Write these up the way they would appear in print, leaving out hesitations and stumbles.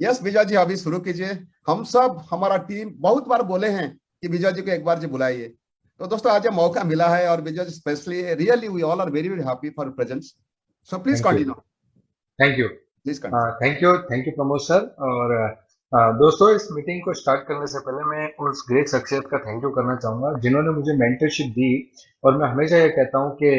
Yes Vijay ji, अभी शुरू कीजिए। हम सब, हमारा टीम बहुत बार बोले हैं कि विजय जी को एक बार जी बुलाइए। तो दोस्तों आज ये मौका मिला है, और Vijay ji specially, really we all are very very happy for presence. So please thank you. Continue. Thank you. Please continue. Thank you Pramod sir. और दोस्तों, इस मीटिंग को स्टार्ट करने से पहले मैं उस ग्रेट शख्सियत का थैंक यू करना चाहूंगा जिन्होंने मुझे मेंटरशिप दी। और मैं हमेशा ये कहता हूँ कि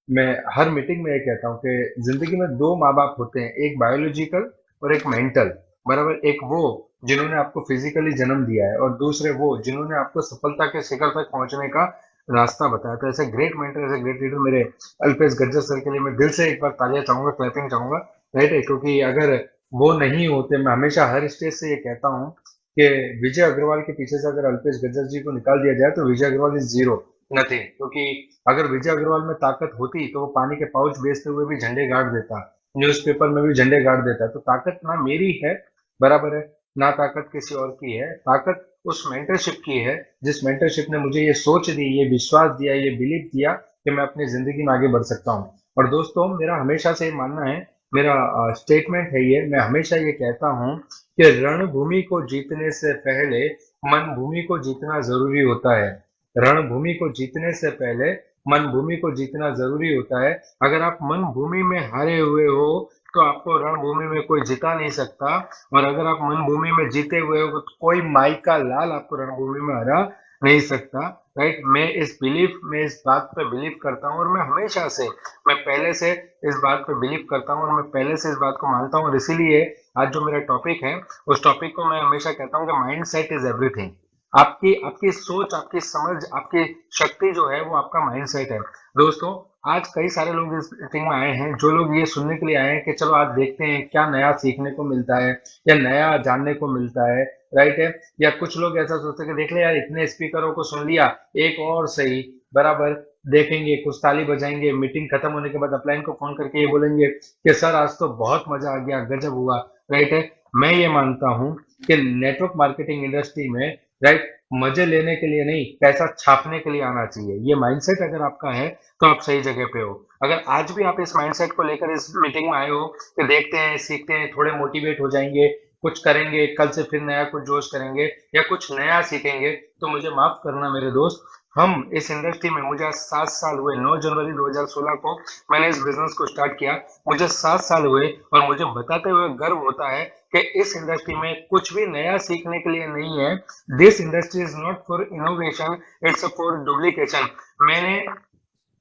मैं हर मीटिंग में ये कहता हूँ कि जिंदगी में दो माँ बाप होते हैं, एक बायोलॉजिकल और एक मेंटल। बराबर, एक वो जिन्होंने आपको फिजिकली जन्म दिया है और दूसरे वो जिन्होंने आपको सफलता के शिखर तक पहुंचने का रास्ता बताया। तो ऐसे ग्रेट मेंटर, ऐसे ग्रेट लीडर मेरे अल्पेश गज्जर सर के लिए मैं दिल से एक बार तालियां चाहूंगा, क्लैपिंग चाहूंगा। राइट है, क्योंकि अगर वो नहीं होते, मैं हमेशा हर स्टेज से ये कहता हूँ कि विजय अग्रवाल के पीछे से अगर अल्पेश गज्जर जी को निकाल दिया जाए तो विजय अग्रवाल इज जीरो, नथिंग। क्योंकि अगर विजय अग्रवाल में ताकत होती तो वो पानी के पाउच बेचते हुए भी झंडे गाड़ देता, न्यूज़पेपर में भी झंडे गाड़ देता। तो ताकत ना मेरी है, बराबर है, ना ताकत किसी और की है। ताकत उस मेंटरशिप की है जिस मेंटरशिप ने मुझे ये सोच दी, ये विश्वास दिया, ये बिलीव दिया कि मैं अपनी जिंदगी में आगे बढ़ सकता हूँ। और दोस्तों, मेरा हमेशा से मानना है, मेरा स्टेटमेंट है ये, मैं हमेशा ये कहता हूँ कि रणभूमि को जीतने से पहले मन भूमि को जीतना जरूरी होता है। रणभूमि को जीतने से पहले मन भूमि को जीतना जरूरी होता है। अगर आप मन भूमि में हारे हुए हो तो आपको रणभूमि में कोई जिता नहीं सकता। और अगर आप मन भूमि में जीते हुए हो तो कोई माई का लाल आपको रणभूमि में हरा नहीं सकता। राइट, मैं इस बात पे बिलीव करता हूँ, और मैं हमेशा से, मैं पहले से इस बात पे बिलीव करता हूँ, और मैं पहले से इस बात को मानता हूँ। और इसीलिए आज जो मेरा टॉपिक है, उस टॉपिक को मैं हमेशा कहता हूँ कि माइंड सेट इज एवरीथिंग। आपकी आपकी सोच, आपकी समझ, आपकी शक्ति जो है वो आपका माइंड सेट है। दोस्तों, आज कई सारे लोग इस मीटिंग में आए हैं, जो लोग ये सुनने के लिए आए हैं कि चलो आज देखते हैं क्या नया सीखने को मिलता है या नया जानने को मिलता है। राइट है, या कुछ लोग ऐसा सोचते हैं कि देख ले यार, इतने स्पीकरों को सुन लिया, एक और सही। बराबर, देखेंगे, कुछ ताली बजाएंगे, मीटिंग खत्म होने के बाद अपलाइन को फोन करके ये बोलेंगे कि सर आज तो बहुत मजा आ गया, गजब हुआ। राइट है, मैं ये मानता हूँ कि नेटवर्क मार्केटिंग इंडस्ट्री में, राइट, मजे लेने के लिए नहीं, पैसा छापने के लिए आना चाहिए। ये माइंडसेट अगर आपका है तो आप सही जगह पे हो। अगर आज भी आप इस माइंडसेट को लेकर इस मीटिंग में आए हो कि देखते हैं, सीखते हैं, थोड़े मोटिवेट हो जाएंगे, कुछ करेंगे, कल से फिर नया कुछ जोश करेंगे या कुछ नया सीखेंगे, तो मुझे माफ करना मेरे दोस्त, हम इस इंडस्ट्री में, मुझे आज 7 साल हुए, 9 जनवरी 2016 को मैंने इस बिजनेस को स्टार्ट किया, मुझे 7 साल हुए, और मुझे बताते हुए गर्व होता है कि इस इंडस्ट्री में कुछ भी नया सीखने के लिए नहीं है। This industry is not for innovation, it's for duplication. मैंने,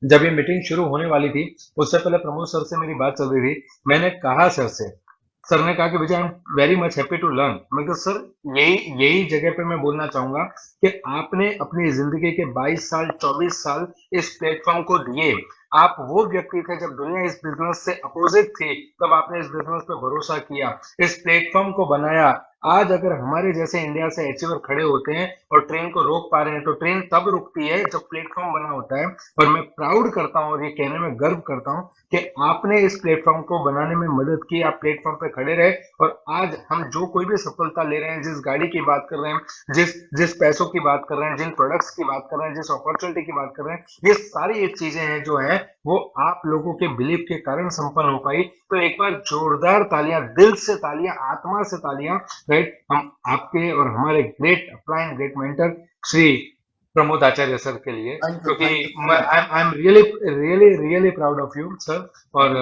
जब ये मीटिंग शुरू होने वाली थी, उससे पहले प्रमोद सर से मेरी बात चल रही थी। मैंने कहा सर से, सर ने कहा कि Vijay, I am very much happy to learn. मैं कहा सर, यही यही जगह पे मैं बोलना चाहूंगा कि आपने अपनी जिंदगी के 22 साल, 24 साल इस प्लेटफॉर्म को दिए। आप वो व्यक्ति थे, जब दुनिया इस बिजनेस से अपोजिट थी तब आपने इस बिजनेस पे भरोसा किया, इस प्लेटफॉर्म को बनाया। आज अगर हमारे जैसे इंडिया से अचीवर खड़े होते हैं और ट्रेन को रोक पा रहे हैं, तो ट्रेन तब रुकती है जब प्लेटफॉर्म बना होता है। और मैं प्राउड करता हूँ और ये कहने में गर्व करता हूँ कि आपने इस प्लेटफॉर्म को बनाने में मदद की, आप प्लेटफॉर्म पे खड़े रहे। और आज हम जो कोई भी सफलता ले रहे हैं, जिस गाड़ी की बात कर रहे हैं, जिस जिस पैसों की बात कर रहे हैं, जिन प्रोडक्ट्स की बात कर रहे हैं, जिस अपॉर्चुनिटी की बात कर रहे हैं, ये सारी ये चीजें हैं जो है वो आप लोगों के बिलीव के कारण संपन्न हो पाई। तो एक बार जोरदार तालियां, दिल से तालियां, आत्मा से तालियां, राइट, हम आपके और हमारे great upline, great mentor Shri Pramod Acharya sir के लिए। क्योंकि thank you so much. I am really really really proud of you sir. और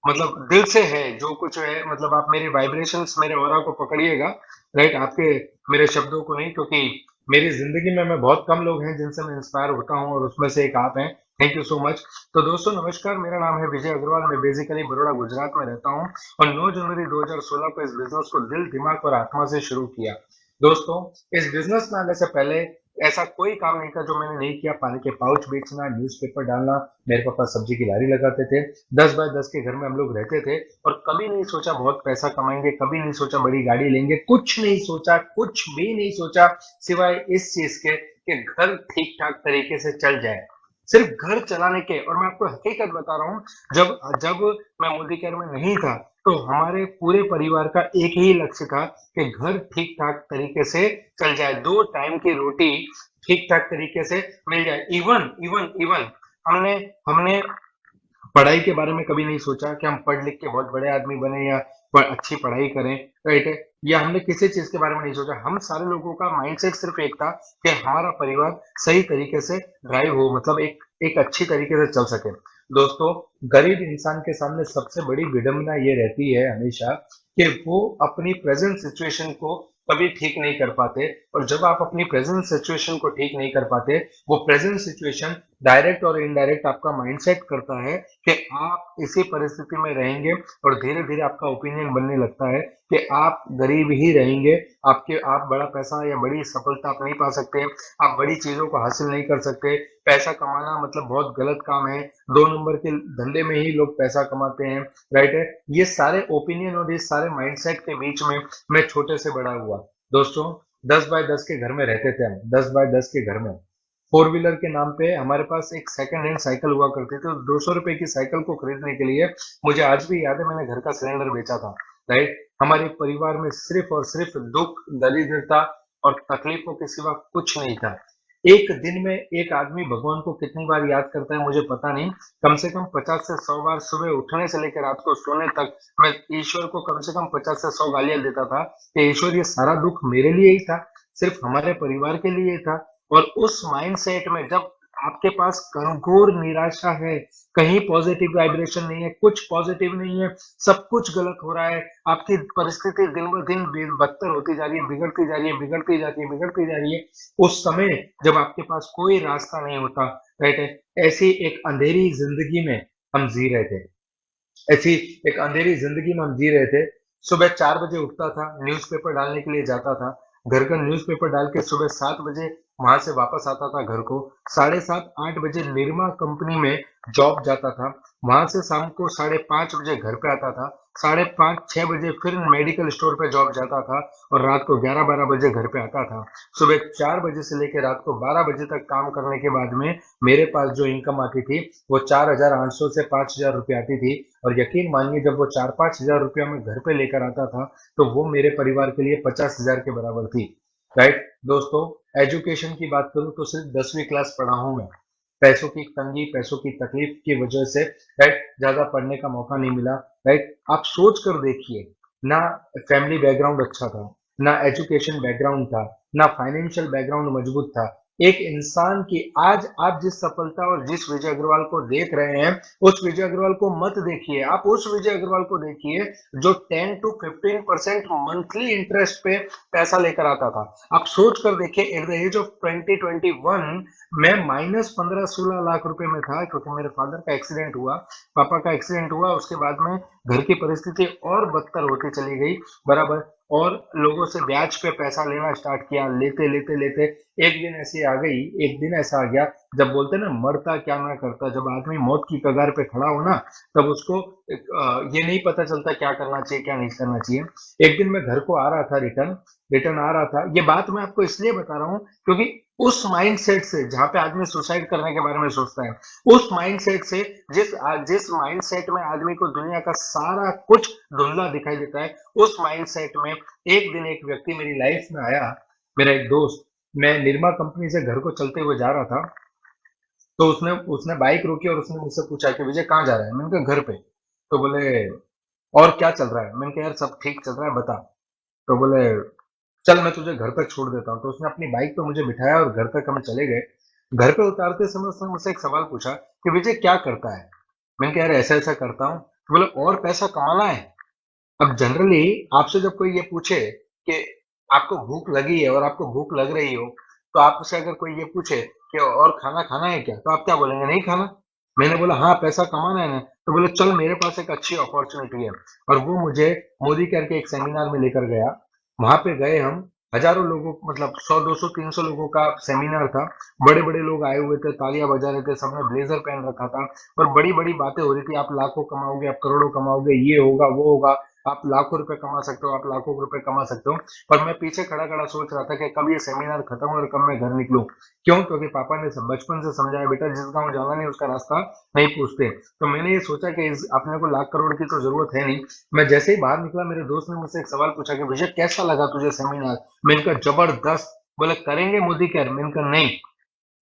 मतलब दिल से है जो कुछ है, मतलब आप मेरे वाइब्रेशंस, मेरे ऑरा को पकड़िएगा। राइट, आपके, मेरे शब्दों को नहीं, क्योंकि मेरी जिंदगी में मैं बहुत कम लोग हैं जिनसे मैं इंस्पायर होता हूँ, और उसमें से एक आप हैं। Thank you so much. तो दोस्तों नमस्कार, मेरा नाम है विजय अग्रवाल, मैं बेसिकली बड़ौदा गुजरात में रहता हूँ, और 9 जनवरी 2016 को इस बिजनेस को दिल, दिमाग और आत्मा से शुरू किया। दोस्तों, इस बिजनेस में आने से पहले ऐसा कोई काम नहीं था जो मैंने नहीं किया। पानी के पाउच बेचना, न्यूज़पेपर डालना, मेरे पापा सब्जी की लारी लगाते थे, 10 बाय 10 के घर में हम लोग रहते थे, और कभी नहीं सोचा बहुत पैसा कमाएंगे, कभी नहीं सोचा बड़ी गाड़ी लेंगे, कुछ नहीं सोचा, कुछ भी नहीं सोचा, सिवाय इस चीज के कि घर ठीक ठाक तरीके से चल जाए, सिर्फ घर चलाने के। और मैं आपको हकीकत बता रहा हूँ, जब जब मैं मोदी केयर में नहीं था, तो हमारे पूरे परिवार का एक ही लक्ष्य था कि घर ठीक ठाक तरीके से चल जाए, 2 टाइम की रोटी ठीक ठाक तरीके से मिल जाए। इवन इवन इवन हमने हमने पढ़ाई के बारे में कभी नहीं सोचा कि हम पढ़ लिख के बहुत बड़े आदमी बने या अच्छी पढ़ाई करें। राइट है, या हमने किसी चीज के बारे में नहीं सोचा। हम सारे लोगों का माइंडसेट सिर्फ एक था कि हमारा परिवार सही तरीके से ड्राइव हो, मतलब एक अच्छी तरीके से चल सके। दोस्तों, गरीब इंसान के सामने सबसे बड़ी विडंबना ये रहती है हमेशा कि वो अपनी प्रेजेंट सिचुएशन को कभी ठीक नहीं कर पाते। और जब आप अपनी प्रेजेंट सिचुएशन को ठीक नहीं कर पाते, वो प्रेजेंट सिचुएशन डायरेक्ट और इनडायरेक्ट आपका माइंडसेट करता है कि आप इसी परिस्थिति में रहेंगे, और धीरे धीरे आपका ओपिनियन बनने लगता है कि आप गरीब ही रहेंगे। आप बड़ा पैसा या बड़ी सफलता आप नहीं पा सकते, आप बड़ी चीजों को हासिल नहीं कर सकते। पैसा कमाना मतलब बहुत गलत काम है, 2 नंबर के धंधे में ही लोग पैसा कमाते हैं, राइट है। ये सारे ओपिनियन और ये सारे माइंडसेट के बीच में मैं छोटे से बड़ा हुआ। दोस्तों, 10 बाय 10 के घर में रहते थे हम, 10 बाय 10 के घर में। फोर व्हीलर के नाम पे हमारे पास एक सेकंड हैंड साइकिल हुआ करती थी। 200 रुपए की साइकिल को खरीदने के लिए मुझे आज भी याद है, मैंने घर का सिलेंडर बेचा था, राइट। हमारे परिवार में सिर्फ और सिर्फ दुख, दरिद्रता और तकलीफों के सिवा कुछ नहीं था। एक दिन में एक आदमी भगवान को कितनी बार याद करता है मुझे पता नहीं, कम से कम 50 से 100 बार सुबह उठने से लेकर रात को सोने तक मैं ईश्वर को कम से कम 50 से 100 गालियां देता था कि ईश्वर ये सारा दुख मेरे लिए ही था, सिर्फ हमारे परिवार के लिए ही था। और उस माइंडसेट में जब आपके पास घोर निराशा है, कहीं पॉजिटिव वाइब्रेशन नहीं है, कुछ पॉजिटिव नहीं है, सब कुछ गलत हो रहा है, आपकी परिस्थिति दिन ब दिन बदतर होती जा रही है, बिगड़ती जा रही है, बिगड़ती जाती है, बिगड़ती जा रही है, उस समय जब आपके पास कोई रास्ता नहीं होता, राइट है, ऐसी एक अंधेरी जिंदगी में हम जी रहे थे। ऐसी एक अंधेरी जिंदगी में हम जी रहे थे। सुबह 4 बजे उठता था, न्यूज़पेपर डालने के लिए जाता था, घर का न्यूज़पेपर डाल के सुबह 7 बजे वहां से वापस आता था घर को। 7:30-8 बजे निरमा कंपनी में जॉब जाता था, वहां से शाम को 5:30 बजे घर पे आता था। 5:30-6 बजे फिर मेडिकल स्टोर पे जॉब जाता था, और रात को 11-12 बजे घर पे आता था। सुबह 4 बजे से लेकर रात को 12 बजे तक काम करने के बाद में मेरे पास जो इनकम आती थी वो 4,800 से 5,000 रुपये आती थी। और यकीन मानिए, जब वो 4-5 हजार रुपया मैं घर पे लेकर आता था तो वो मेरे परिवार के लिए 50,000 के बराबर थी, राइट। दोस्तों, एजुकेशन की बात करूं तो सिर्फ 10वीं क्लास पढ़ा हूं मैं। पैसों की तंगी, पैसों की तकलीफ की वजह से, राइट, ज्यादा पढ़ने का मौका नहीं मिला, राइट। आप सोच कर देखिए, ना फैमिली बैकग्राउंड अच्छा था, ना एजुकेशन बैकग्राउंड था, ना फाइनेंशियल बैकग्राउंड मजबूत था। एक इंसान की आज आप जिस सफलता और जिस विजय अग्रवाल को देख रहे हैं, उस विजय अग्रवाल को मत देखिए, आप उस विजय अग्रवाल को देखिए जो 10 to 15% मंथली इंटरेस्ट पे पैसा लेकर आता था। आप सोच कर देखिए, एट द एज ऑफ 2021 मैं -15-16 लाख रुपए में था, क्योंकि मेरे फादर का एक्सीडेंट हुआ, पापा का एक्सीडेंट हुआ, उसके बाद में घर की परिस्थिति और बदतर होती चली गई, बराबर। और लोगों से ब्याज पे पैसा लेना स्टार्ट किया, लेते लेते लेते एक दिन ऐसी आ गई, एक दिन ऐसा आ गया, जब बोलते ना मरता क्या ना करता, जब आदमी मौत की कगार पे खड़ा हो ना, तब उसको ये नहीं पता चलता क्या करना चाहिए क्या नहीं करना चाहिए। एक दिन मैं घर को आ रहा था, रिटर्न रिटर्न आ रहा था। ये बात मैं आपको इसलिए बता रहा हूँ क्योंकि उस माइंडसेट से जहां पे आदमी सुसाइड करने के बारे में सोचता है, उस माइंडसेट से जिस माइंडसेट में आदमी को दुनिया का सारा कुछ धुंधला दिखाई देता है, उस माइंडसेट में एक दिन एक व्यक्ति मेरी लाइफ में आया, मेरा एक दोस्त। मैं निरमा कंपनी से घर को चलते हुए जा रहा था, तो उसने उसने बाइक रोकी और उसने मुझसे पूछा कि विजय कहाँ जा रहा है। मैंने कहा घर पे। तो बोले और क्या चल रहा है। मैंने कहा यार सब ठीक चल रहा है, बता। तो बोले चल मैं तुझे घर तक छोड़ देता हूँ। तो उसने अपनी बाइक पे मुझे बिठाया और घर तक हम चले गए। घर पे उतारते समय उसने मुझसे एक सवाल पूछा कि विजय क्या करता है। मैंने कहा यार ऐसा ऐसा करता हूँ। तो बोले और पैसा कमाना है। अब जनरली आपसे जब कोई ये पूछे कि आपको भूख लगी है और आपको भूख लग रही हो, तो आपसे अगर कोई ये पूछे कि और खाना खाना है क्या, तो आप क्या बोलेंगे, नहीं खाना। मैंने बोला हाँ पैसा कमाना है ना। तो बोले चल मेरे पास एक अच्छी अपॉर्चुनिटी है, और वो मुझे मोदी केयर के एक सेमिनार में लेकर गया। वहां पे गए हम, हजारों लोगों, मतलब 100 200 300 लोगों का सेमिनार था। बड़े बड़े लोग आए हुए थे, तालियां बजा रहे थे, सबने ब्लेजर पहन रखा था, और बड़ी बड़ी बातें हो रही थी, आप लाखों कमाओगे, आप करोड़ों कमाओगे, ये होगा वो होगा, आप लाखों रुपए कमा सकते हो, आप लाखों रुपए कमा सकते हो। और मैं पीछे खड़ा खड़ा सोच रहा था कि कब ये सेमिनार खत्म और कब मैं घर निकलूं। क्यों? क्योंकि पापा ने बचपन से समझाया, बेटा जिस गांव जाना नहीं उसका रास्ता नहीं पूछते। तो मैंने ये सोचा कि अपने को लाख करोड़ की तो जरूरत है नहीं। मैं जैसे ही बाहर निकला, मेरे दोस्त ने मुझसे एक सवाल पूछा कि विजय कैसा लगा तुझे सेमिनार। मैंने कहा जबरदस्त। बोले करेंगे मोदी केयर। मैंने कहा नहीं।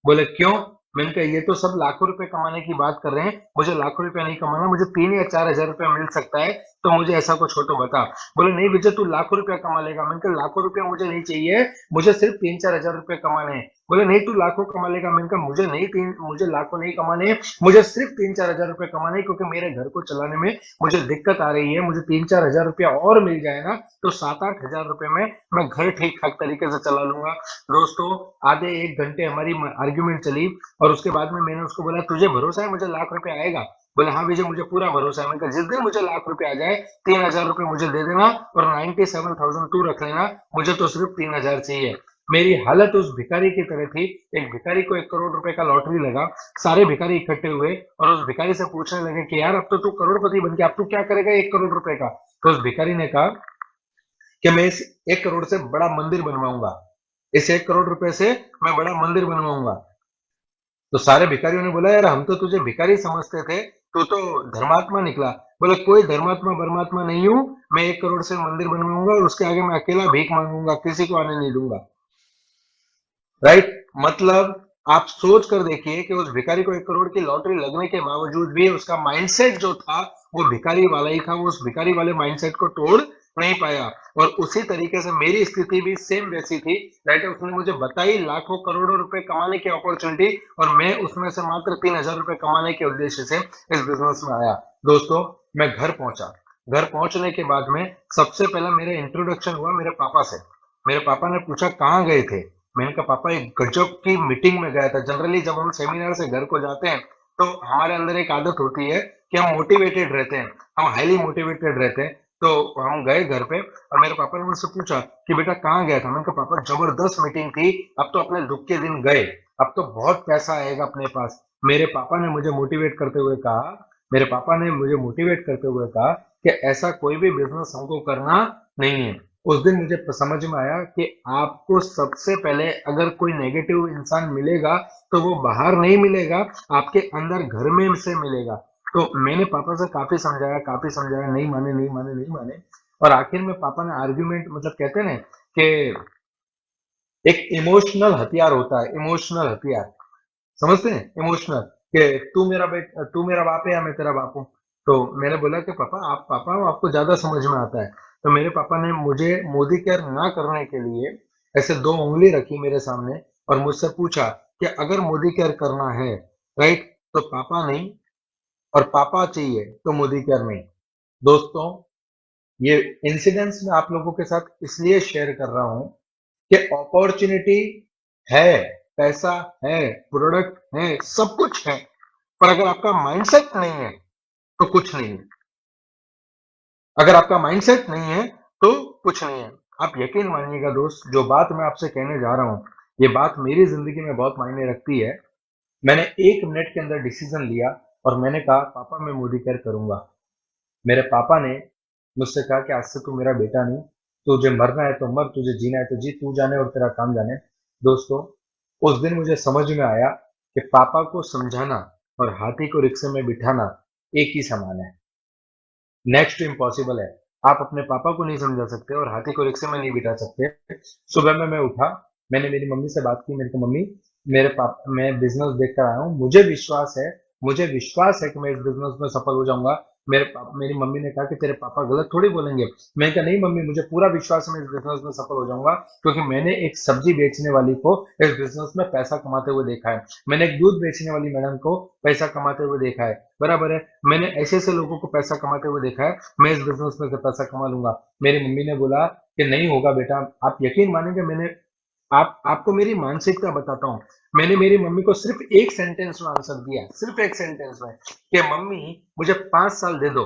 बोले क्यों? मैंने कहा ये तो सब लाखों रुपए कमाने की बात कर रहे हैं, मुझे लाखों रुपया नहीं कमाना, मुझे 3 या 4 हजार रुपया मिल सकता है, तो मुझे ऐसा कुछ हो तो बता। बोले नहीं विजय तू लाखों रुपया कमा लेगा। मैंने कहा लाखों रुपया मुझे नहीं चाहिए, मुझे सिर्फ 3-4 हजार रुपए कमाने हैं। बोले नहीं तू लाखों कमा लेगा। मैंने कहा मुझे लाखों नहीं कमाने हैं, मुझे सिर्फ 3-4 हजार रुपए कमाने हैं, क्योंकि मेरे घर को चलाने में मुझे दिक्कत आ रही है। मुझे 3-4 हजार रुपया और मिल जाए ना तो 7-8 हजार रुपए में मैं घर ठीक ठाक तरीके से चला लूंगा। दोस्तों आधे 1 घंटे हमारी आर्ग्यूमेंट चली और उसके बाद में मैंने उसको बोला तुझे भरोसा है मुझे लाख रुपए आएगा? बोले हाँ विजय मुझे पूरा भरोसा है। मैंने कहा जिस दिन मुझे लाख रुपए आ जाए 3 हजार रुपए मुझे दे देना और 97,000 तू रख लेना, मुझे तो सिर्फ 3 हजार चाहिए। मेरी हालत उस भिखारी की तरह थी। एक भिखारी को 1 करोड़ रुपए का लॉटरी लगा, सारे भिखारी इकट्ठे हुए और उस भिखारी से पूछने लगे कि यार अब तो तू करोड़पति बन गया, अब तू क्या करेगा 1 करोड़ रुपए का? तो उस भिखारी ने कहा कि मैं इस 1 करोड़ से बड़ा मंदिर बनवाऊंगा, इस 1 करोड़ रुपए से मैं बड़ा मंदिर बनवाऊंगा। तो सारे भिखारियों ने बोला यार हम तो तुझे भिखारी समझते थे, तू तो धर्मात्मा निकला। बोले कोई धर्मात्मा परमात्मा नहीं हूं, मैं 1 करोड़ से मंदिर बनवाऊंगा और उसके आगे मैं अकेला भीख मांगूंगा, किसी को आने नहीं दूंगा। राइट? मतलब आप सोच कर देखिए कि उस भिखारी को 1 करोड़ की लॉटरी लगने के बावजूद भी उसका माइंडसेट जो था वो भिखारी वाला ही था। वो उस भिखारी वाले माइंडसेट को तोड़ नहीं पाया। और उसी तरीके से मेरी स्थिति भी सेम वैसी थी। राइट? उसने मुझे बताई लाखों करोड़ों रुपए कमाने की अपॉर्चुनिटी और मैं उसमें से मात्र 3 हजार रुपए कमाने के उद्देश्य से इस बिजनेस में आया। दोस्तों मैं घर पहुंचा। घर पहुंचने के बाद में सबसे पहला मेरा इंट्रोडक्शन हुआ मेरे पापा से। मेरे पापा ने पूछा कहाँ गए थे? मैंने कहा पापा एक गजब की मीटिंग में गया था। जनरली जब हम सेमिनार से घर को जाते हैं तो हमारे अंदर एक आदत होती है कि हम मोटिवेटेड रहते हैं, हम हाईली मोटिवेटेड रहते हैं। तो हम गए घर पे और मेरे पापा ने मुझसे पूछा कि बेटा कहाँ गया था? मैंने कहा पापा जबरदस्त मीटिंग थी, अब तो अपने दुख के दिन गए, अब तो बहुत पैसा आएगा अपने पास। मेरे पापा ने मुझे मोटिवेट करते हुए कहा मेरे पापा ने मुझे मोटिवेट करते हुए कहा कि ऐसा कोई भी बिजनेस हमको करना नहीं है। उस दिन मुझे समझ में आया कि आपको सबसे पहले अगर कोई नेगेटिव इंसान मिलेगा तो वो बाहर नहीं मिलेगा, आपके अंदर घर में से मिलेगा। तो मैंने पापा से काफी समझाया, नहीं माने नहीं माने नहीं माने। और आखिर में पापा ने आर्ग्यूमेंट, मतलब कहते हैं ना कि एक इमोशनल हथियार होता है, इमोशनल हथियार समझते हैं? इमोशनल कि तू मेरा बाप है या मैं तेरा बाप हूँ। तो मैंने बोला कि पापा आपको ज्यादा समझ में आता है। तो मेरे पापा ने मुझे मोदी केयर ना करने के लिए ऐसे 2 उंगली रखी मेरे सामने और मुझसे पूछा कि अगर मोदी केयर करना है, राइट, तो पापा नहीं, और पापा चाहिए तो मोदी केयर नहीं। दोस्तों ये इंसिडेंट्स मैं आप लोगों के साथ इसलिए शेयर कर रहा हूं कि अपॉर्चुनिटी है, पैसा है, प्रोडक्ट है, सब कुछ है, पर अगर आपका माइंडसेट नहीं है तो कुछ नहीं है। अगर आपका माइंडसेट नहीं है तो कुछ नहीं है। आप यकीन मानिएगा दोस्त, जो बात मैं आपसे कहने जा रहा हूं ये बात मेरी जिंदगी में बहुत मायने रखती है। मैंने 1 मिनट के अंदर डिसीजन लिया और मैंने कहा पापा मैं मोदी केयर करूंगा। मेरे पापा ने मुझसे कहा कि आज से तू मेरा बेटा नहीं, तुझे मरना है तो मर, तुझे जीना है तो जी, तू जाने और तेरा काम जाने। दोस्तों उस दिन मुझे समझ में आया कि पापा को समझाना और हाथी को रिक्शे में बिठाना एक ही समान है। नेक्स्ट इम्पॉसिबल है। आप अपने पापा को नहीं समझा सकते और हाथी को रिक्शे में नहीं बिठा सकते। सुबह में मैं उठा, मैंने मेरी मम्मी से बात की। मेरे को मम्मी मेरे पापा मैं बिजनेस देख कर आया हूँ, मुझे विश्वास है कि मैं इस बिजनेस में सफल हो जाऊंगा। मेरी मम्मी ने कहा कि तेरे पापा गलत थोड़ी बोलेंगे। मैंने कहा नहीं मम्मी, मुझे पूरा विश्वास है मैं इस बिजनेस में सफल हो जाऊंगा, क्योंकि मैंने एक सब्जी बेचने वाली को इस बिजनेस में पैसा कमाते हुए देखा है, मैंने एक दूध बेचने वाली मैडम को पैसा कमाते हुए देखा है, बराबर है, मैंने ऐसे ऐसे लोगों को पैसा कमाते हुए देखा है, मैं इस बिजनेस में से पैसा कमा लूंगा। मेरी मम्मी ने बोला कि नहीं होगा बेटा। आप यकीन मानेंगे, मैंने आपको मेरी मानसिकता बताता हूँ। मैंने मेरी मम्मी को सिर्फ एक सेंटेंस में आंसर दिया, सिर्फ एक सेंटेंस में, कि मम्मी मुझे 5 साल दे दो,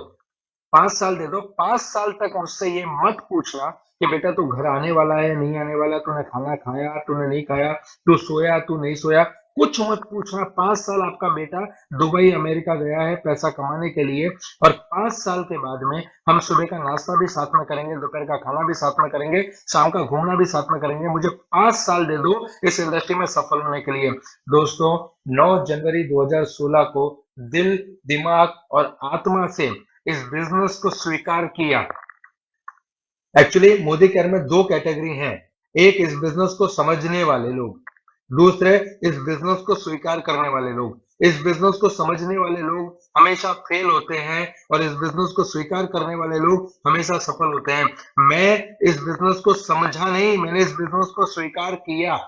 5 साल दे दो, 5 साल तक मुझसे ये मत पूछना कि बेटा तू घर आने वाला है नहीं आने वाला, तूने खाना खाया तूने नहीं खाया, तू सोया तू नहीं सोया, कुछ मत पूछना। 5 साल आपका बेटा दुबई अमेरिका गया है पैसा कमाने के लिए, और 5 साल के बाद में हम सुबह का नाश्ता भी साथ में करेंगे, दोपहर का खाना भी साथ में करेंगे, शाम का घूमना भी साथ में करेंगे। मुझे 5 साल दे दो इस इंडस्ट्री में सफल होने के लिए। दोस्तों 9 जनवरी 2016 को दिल, दिमाग और आत्मा से इस बिजनेस को स्वीकार किया। एक्चुअली मोदी केयर में 2 कैटेगरी हैं, एक इस बिजनेस को समझने वाले लोग, दूसरे इस बिजनेस को स्वीकार करने वाले लोग। इस बिजनेस को समझने वाले लोग हमेशा फेल होते हैं और इस बिजनेस को स्वीकार करने वाले लोग हमेशा सफल होते हैं। मैं इस बिजनेस को समझा नहीं, मैंने इस बिजनेस को स्वीकार किया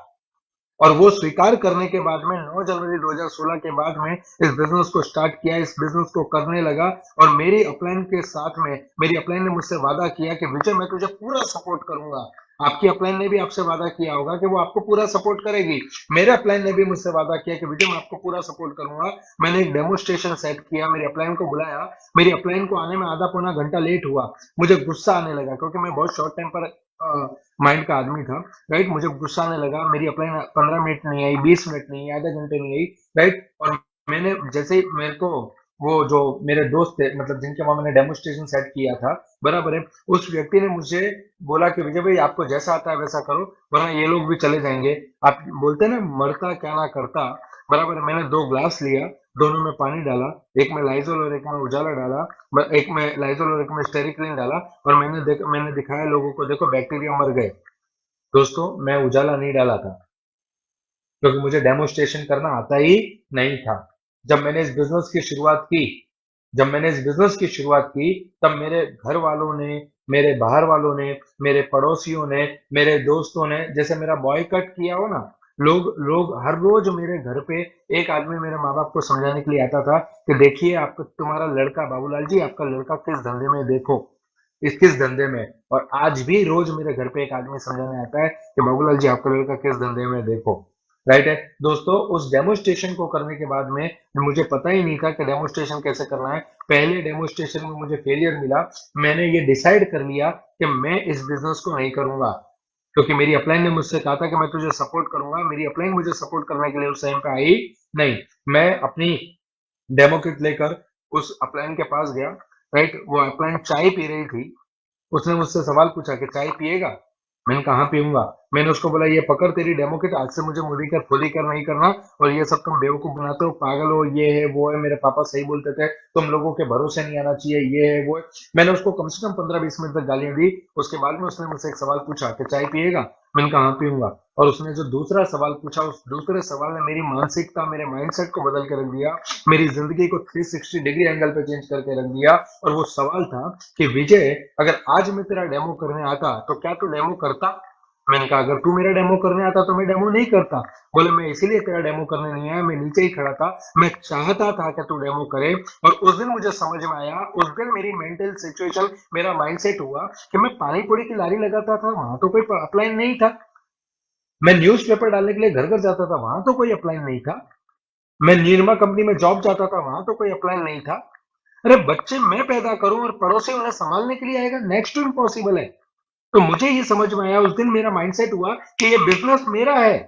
और वो स्वीकार करने के बाद में 9 जनवरी 2016 के बाद में इस बिजनेस को स्टार्ट किया, इस बिजनेस को करने लगा और मेरी अपलाइन के साथ में मेरी अपलाइन ने मुझसे वादा किया कि विजय मैं तुझे पूरा सपोर्ट करूंगा। आपकी अपलाइन ने भी आपसे वादा किया होगा कि वो आपको पूरा सपोर्ट करेगी। मेरे अपलाइन ने भी मुझसे वादा किया कि विजय मैं आपको पूरा सपोर्ट करूंगा। मैंने एक डेमोस्ट्रेशन सेट किया, मेरी अपलाइन को बुलाया, मेरी अपलाइन को आने में आधा पौना घंटा लेट हुआ। मुझे गुस्सा आने लगा क्योंकि मैं बहुत शॉर्ट टेम्पर माइंड का आदमी था, राइट। मुझे गुस्सा आने लगा, मेरी अपलाइन 15 मिनट नहीं आई, 20 मिनट नहीं आई, आधे घंटे नहीं आई, राइट। और मैंने जैसे ही मेरे को वो जो मेरे दोस्त थे, मतलब जिनके वहां मैंने डेमोस्ट्रेशन सेट किया था, बराबर है, उस व्यक्ति ने मुझे बोला कि विजय भाई आपको जैसा आता है वैसा करो वरना ये लोग भी चले जाएंगे। आप बोलते हैं ना मरता क्या ना करता, बराबर है। मैंने 2 ग्लास लिया, दोनों में पानी डाला, एक में लाइजोल और एक में उजाला डाला, एक में लाइजोल और एक में स्टेरिक्लीन डाला और मैंने दिखाया लोगों को, देखो बैक्टीरिया मर गए। दोस्तों मैं उजाला नहीं डाला था क्योंकि मुझे डेमोस्ट्रेशन करना आता ही नहीं था। जब मैंने इस बिजनेस की शुरुआत की जब मैंने इस बिजनेस की शुरुआत की तब मेरे घर वालों ने, मेरे बाहर वालों ने, मेरे पड़ोसियों ने, मेरे दोस्तों ने जैसे मेरा बॉयकॉट किया हो ना, लोग लोग हर रोज मेरे घर पे एक आदमी मेरे माँ बाप को समझाने के लिए आता था कि देखिए आपका तुम्हारा लड़का बाबूलाल जी, आपका लड़का किस धंधे में, देखो इस किस धंधे में। और आज भी रोज मेरे घर पे एक आदमी समझाने आता है कि बाबूलाल जी आपका लड़का किस धंधे में, देखो, राइट है। दोस्तों उस डेमोस्ट्रेशन को करने के बाद में मुझे पता ही नहीं था कि डेमोस्ट्रेशन कैसे करना है। पहले डेमोस्ट्रेशन में मुझे फेलियर मिला। मैंने ये डिसाइड कर लिया कि मैं इस बिजनेस को नहीं करूंगा क्योंकि मेरी अपलाइन ने मुझसे कहा था कि मैं तुझे सपोर्ट करूंगा। मेरी अपलाइन मुझे सपोर्ट करने के लिए उस टाइम पे आई नहीं। मैं अपनी डेमो किट लेकर उस अपलाइन के पास गया, राइट। वो अपलाइन चाय पी रही थी, उसने मुझसे सवाल पूछा कि चाय पिएगा? मैंने कहा हाँ पीऊंगा। मैंने उसको बोला ये पकड़ तेरी डेमो किट, आज से मुझे मुड़ी कर खुदी कर नहीं करना और ये सब तुम बेवकूफ बनाते हो, पागल हो, ये है वो है, मेरे पापा सही बोलते थे, तुम लोगों के भरोसे नहीं आना चाहिए, ये है वो है। मैंने उसको कम से कम 15-20 मिनट तक गालियां दी। उसके बाद में उसने मुझसे एक सवाल पूछा कि चाय पिएगा? मैंने कहा हाँ पीऊंगा। और उसने जो दूसरा सवाल पूछा, उस दूसरे सवाल ने मेरी मानसिकता, मेरे माइंडसेट को बदल के रख दिया, मेरी जिंदगी को 360 डिग्री एंगल पे चेंज करके रख दिया। और वो सवाल था कि विजय अगर आज मैं तेरा डेमो करने आता तो क्या तू डेमो करता? मैंने कहा अगर तू मेरा डेमो करने आता तो मैं डेमो नहीं करता। बोले मैं इसीलिए तेरा डेमो करने नहीं आया, मैं नीचे ही खड़ा था, मैं चाहता था कि तू डेमो करे। और उस दिन मुझे समझ में आया, उस दिन मेरी मेंटल सिचुएशन, मेरा माइंडसेट हुआ कि मैं पानी पूरी की लारी लगाता था, वहां तो कोई अपलाइन नहीं था। मैं न्यूज़पेपर डालने के लिए घर घर जाता था, वहां तो कोई अपलाइन नहीं था। मैं निरमा कंपनी में जॉब जाता था, वहां तो कोई अपलाइन नहीं था। अरे बच्चे मैं पैदा करूं और पड़ोसी उन्हें संभालने के लिए आएगा, नेक्स्ट टू इम्पॉसिबल है। तो मुझे ये समझ में आया, उस दिन मेरा माइंडसेट हुआ कि ये बिजनेस मेरा है,